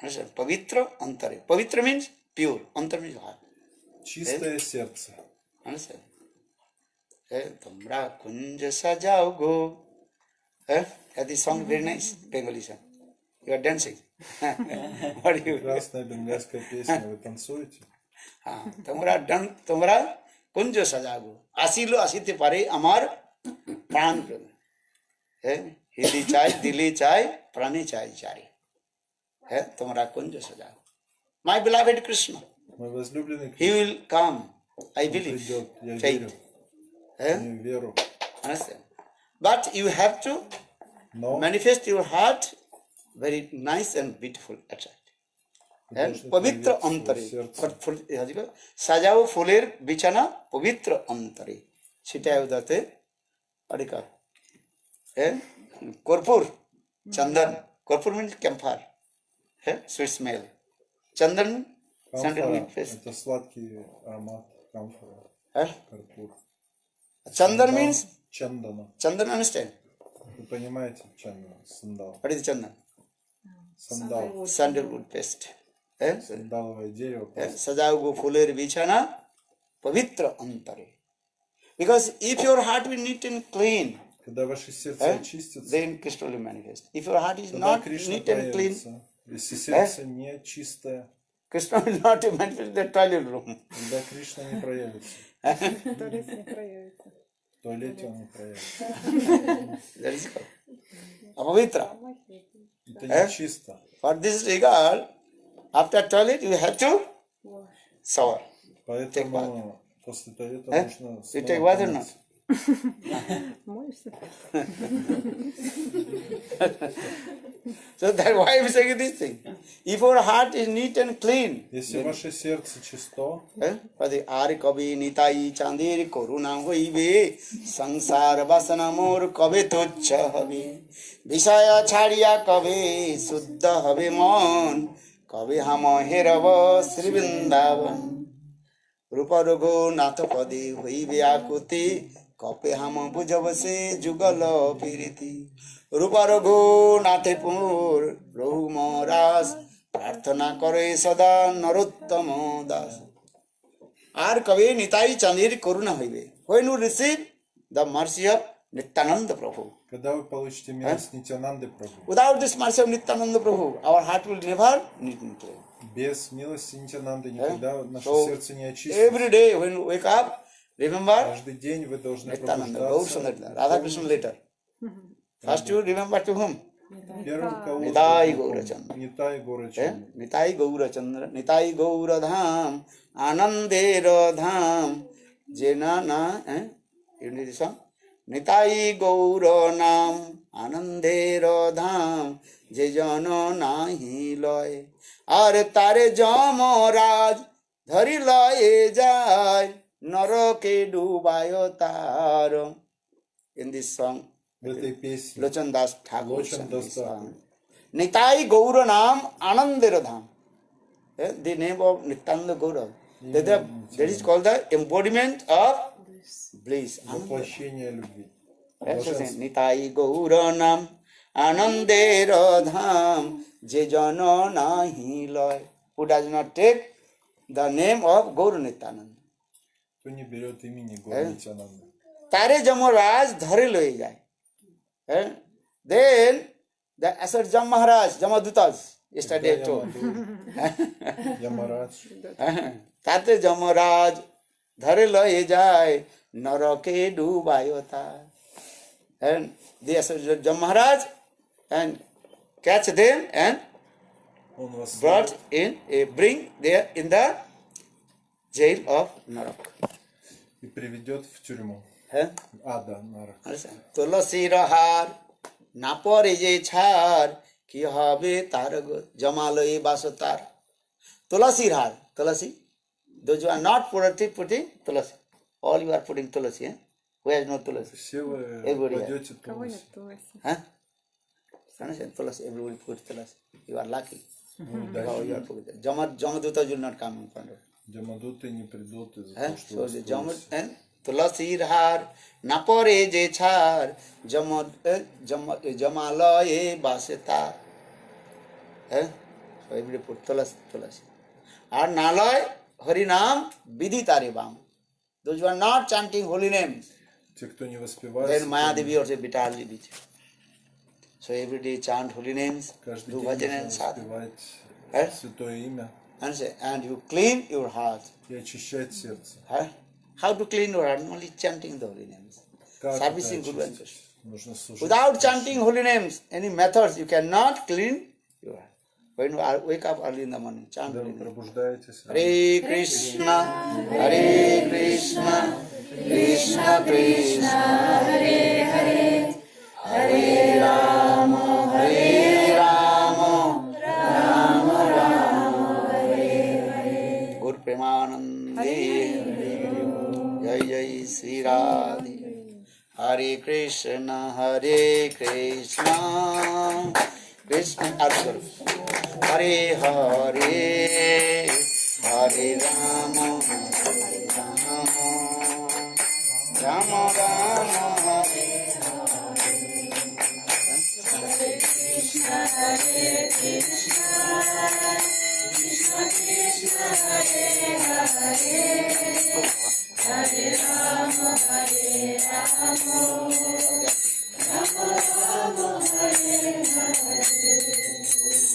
Understand? Pavitra antare. Pavitra means pure. Antara means heart. Чистое сердце. Understand? Tumra kunja sajao go. That is song very nice, Bengali song. You are dancing. What do you? Прекрасная бенгальская песня. Вы танцуете? তোমরা কুঞ্জ সাজাগো আসিল আসিতে পারে আমার প্রাণ হৃদি চাই দিলে চাই প্রাণে চাই চারি তোমরা কুঞ্জ সাজাগো মাই beloved Krishna, Мой возлюбленный he Кришна will come, I believe, придет. Я faith. верю. Я веру. Understand? But you have to Но manifest your heart very nice and beautiful, attractive. পবিত্র অন্তরে সাজাও ফুলের বিছানা পবিত্র অন্তরে সেটা উদাতে Arika karpur chandan karpur means camphor sweet smell chandan камфора – это сладкий аромат камфора. Карпур. Chandan means Чандана. Chandan understand Вы понимаете чандана? Сандал. What is chandan Сандал. Sandalwood paste Сандаловое дерево. সাজাও গো ফুলের বিছানা পবিত্র অন্তরে because if your heart will neat and clean, Когда ваше сердце очистится, then Krishna will manifest. If your heart is тогда not Кришна neat and clean, проявится. Если сердце не чистое, Krishna will not manifest in the toilet room. тогда Кришна не проявится. Туалет не проявится. В туалете он не проявится. That is called apavitra. Это не чисто. For this regard, after toilet you have to shower. Поэтому после туалета нужно You снова take water or not? помыться. Моешься? So that's why I'm saying this thing. If your heart is neat and clean, Если ваше сердце чисто, আর কবে নিতাই চাঁদের করুণা হইবে সংসার বাসনা মোর কবে তুচ্ছ হবে বিষয় ছাড়িয়া কবে শুদ্ধ হবে মন কবে হাম হেরব শ্রী বৃন্দাবন রূপ রঘুনাথ পদে হইবে আকুতি কবে হাম বুঝব সে যুগল ফিরিতি রূপ রঘুনাথে পুর রঘুমরাস প্রার্থনা করে সদা নরোত্তম দাস আর কবে নিতাই চাঁদের করুণা হইবে when you receive the mercy of Nityananda Prabhu. когда вы получите милость Нитянанды Прабху, Without this mercy of Nityananda Prabhu, our heart will never neat and clean. без милости Нитянанды никогда наше So сердце не очистится. every day when you wake up, remember Каждый день вы должны Nityananda, Gaur пробуждаться. Sundar, Radha Krishna later. First you remember to whom? Первым кого Nitai Gaurachandra. Nitai Gaurachandra. Nitai Gourchandra Nitai Gaurdham আনন্দের ধাম যে না না নিতাই গৌর নাম আনন্দের ধাম যে জন নাহি লয় আর তারে যমরাজ ধরি লয়ে যায় নরকে ডুবায় তার in this song В этой песне Lochan Das Thakur Lochan Das Thakur. Nitai Gour নাম আনন্দের ধাম the name of Nityananda Gaura that is called the embodiment of bliss воплощение любви. Nitai Gour নাম আনন্দের ধাম যে জন নাহি লয় who does not take the name of Gaur Nityananda Кто не берет имени Гуру Нитянанды. তারে যমরাজ ধরে লয়ে যায় then the Asad Jam Maharaj Jamadutas yesterday Когда told Ямарадж, তাতে যমরাজ ধরে লয়ে যায় নরকে ডুবায় তার and the Asad Jam Maharaj and catch them and он вас brought in bring there in the jail of Narak. и приведет в тюрьму. Ада, Нарак. তুলসীর হার না পরে যে ছাড় কি হবে তার জমালয় বাস তার তুলসীর হার তুলসী those who are not putting tulasi all you are putting tulasi who has no tulasi Все вы Everybody кладете Кого тулуси. нет Туаси? Tulasi everybody puts tulasi you are lucky How you are together. Jamaduta will not come in front of you. Джамадуты не придут из-за того, что So the вы Jamad спорите. and Tulasir har napore je char jamalaye baseta. So everybody put Tulasi. Ar nalay harinam viditare bam. Those who are not chanting holy names, Те, кто не воспевает, then Maya Devi also bitalji bich. So every day chant holy names, каждый do день bhajan нужно and sadhana. воспевать святое имя And you clean your heart. и очищать сердце. How to clean your heart? Only chanting the holy names. Как это Servicing Guru and очистить? Krishna. Нужно слушать. Without chanting holy names, any methods, you cannot clean your heart. When you wake up early in the morning, chant Когда holy вы names. пробуждаетесь, Hare Krishna, Hare Krishna, Krishna Krishna, Hare Hare, Hare Rama, Hare Rama, Rama Rama, Hare Hare. Gur Premanande, Jai Jai Sri Radhe. Hare Krishna, Hare Krishna, Krishna Arjuna. Hare Hare, Hare Rama, Hare Rama, Rama Rama, Hare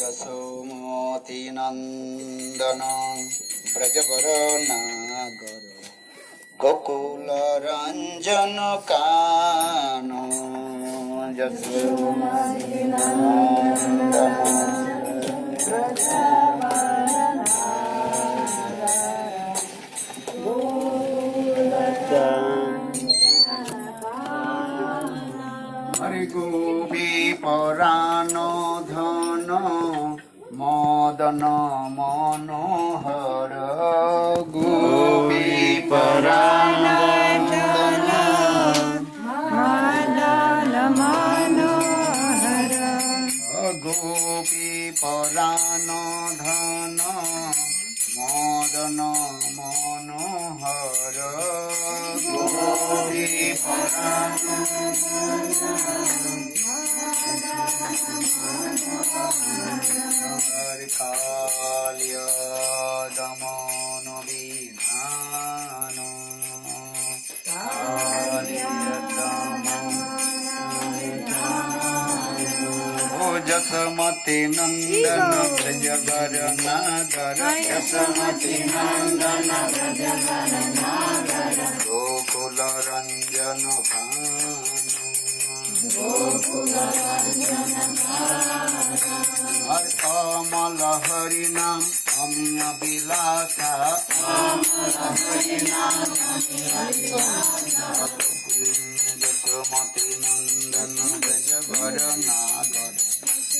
Jasomati Nandana Brajabaranagara Gokula Ranjana Kano Jasomati Hare Gopi Parano Dhano Modana Manohara Gopi Parano Dhano Gopi Parano Dhano Modana Manohara Gopi Parano Kalya Damano Vidhano Kalya Damano Vidhano Jasamati Nandana Brajagara Nagara Jasamati Nandana Brajagara Nagara Gokula Ranjana Kano Gokula Ranjana Amala Harinam Amiya Bilata Amala Harinam Amiya Bilata Jasamati Nandana Brajagara Nagara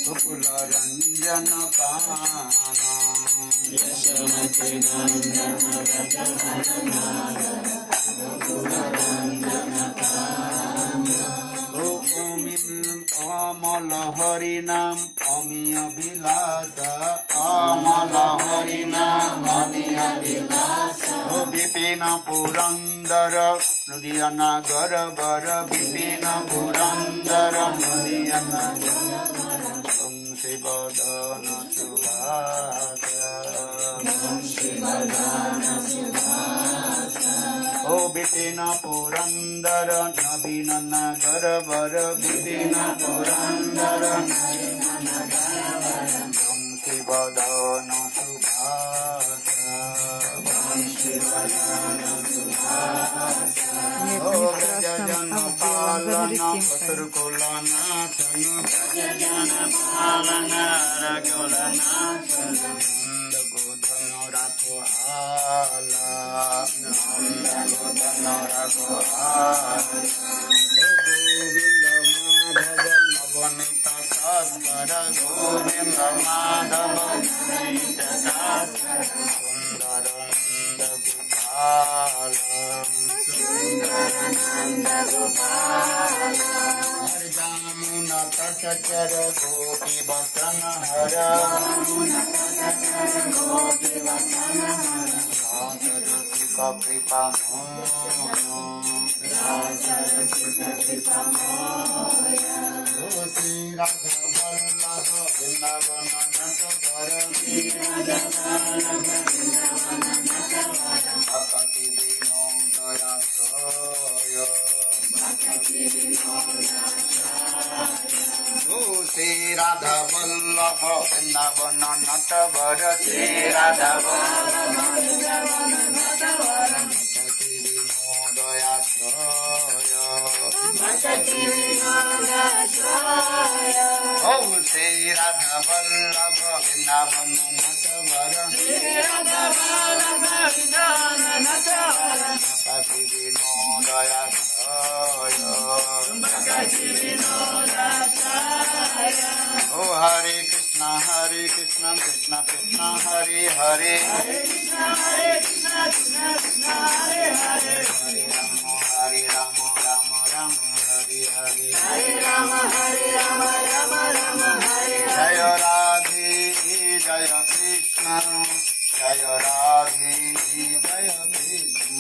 Gokula Ranjana Kana Jasamati Nandana Brajagara Nagara Gokula Ranjana Kana Amala Harinam Amiya Bilata Amala Harinam Amiya Bilata Vipina Purandara Nudiyana Garabara Vipina Purandara Nudiyana Garabara Shivadana Subhata Shivadana Subhata O Vipina Purandara Nabinana Garabara Vipina Purandara Nabinana Garabara Shivadana Subhata Shivadana Subhata O Gajajana Palana Paturkulana Tanu Gajajana Palana Ragulana Tanu Nanda Godhana Ratho Hala Nanda Godhana Ratho Hala O Govinda Madhava Navanita Saskara Govinda Madhava Navanita Saskara Sundarananda Gopala Sundarananda Gopala Arjamuna Sachar गोपी वचन हरा कृपा श्री राधा वल्लभ वृंदावन नट भक्ति विनोदयाश्रय श्री राधा वल्लभ वृंदावन नट वर श्री राधा श्री राधा वल्लभ वृंदावन नटवर भक्ति विनोदयाश्रय ओ हरे कृष्ण कृष्ण कृष्ण हरे हरे हरे राम राम राम हरे हरे जय राधे जय कृष्ण जय राधे जय कृष्ण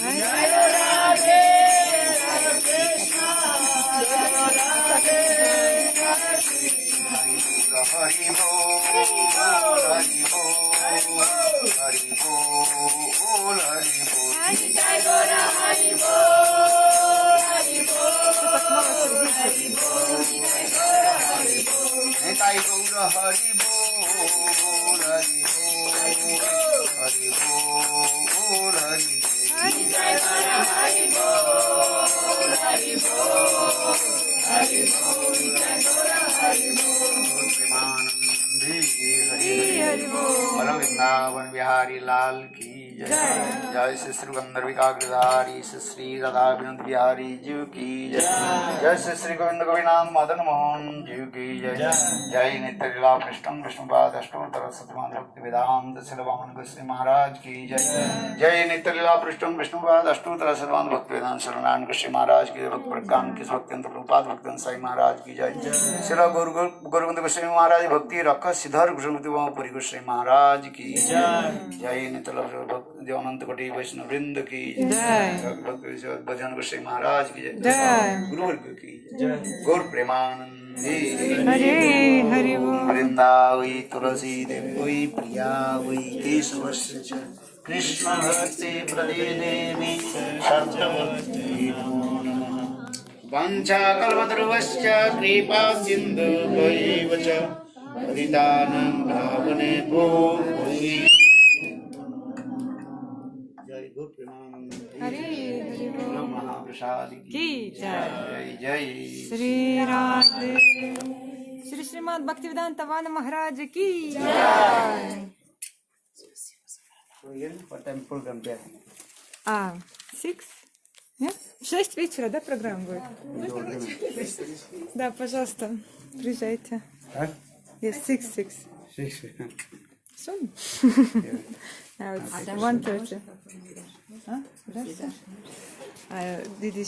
जय राधे जय कृष्ण जय राधे हरि बोल हरि बोल हरि बोल हरि बोल जय गोरा हरि बोल हरि बोल हरि बोल जय गोरा हरि बोल जय गौर हरि बोल हरि बोल हरि बोल हरि जय गोरा हरि बोल हरि बोल हरि बोल जय गोरा हरि बोल हरि बोल वृंदावन बिहारी लाल की जय जय श्री श्री गंधर्विकाग्रधारी श्री श्री राधा विनोद बिहारी जीव की जय जय श्री श्री गोविंद गोपीनाथ मदन मोहन जीव की जय जय नित्य लीला कृष्ण विष्णुपाद अष्टोत्तर शतमान भक्ति वेदांत शिलवामन गोस्वामी महाराज की जय जय नित्य लीला कृष्ण विष्णुपाद अष्टोत्तर शतमान भक्ति वेदांत शरणान गोस्वामी महाराज की भक्त प्रकान की भक्त्यंत रूपाद भक्तन साई महाराज की जय श्री गोविंद गोस्वामी महाराज भक्ति रख सिद्धर पुरी गोस्वामी महाराज की जय नित्य अनंत कोटि वैष्णव वृंद की भजन गोस्वामी महाराज की जय गुरुवर्ग की जय गौर प्रेमानंदी हरे हरि वृंदावई तुलसी देवी प्रिया वै केशवस्य च कृष्ण भक्ति प्रदेदेवी शर्तवती वंशा कल्पतरुश्च कृपा सिन्धुभैव च पतितानां पावनेभ्यो जय गुरु प्रेमानंद हरे हरि बोल महाप्रसाद की जय जय श्री राधे श्री श्रीमद् भक्तिवेदांत वान महाराज की जय What time program there? 6? Нет? 6 вечера, да, программа будет? Да, пожалуйста, приезжайте. Yes, 6. Soon? Now it's 1:30. Did you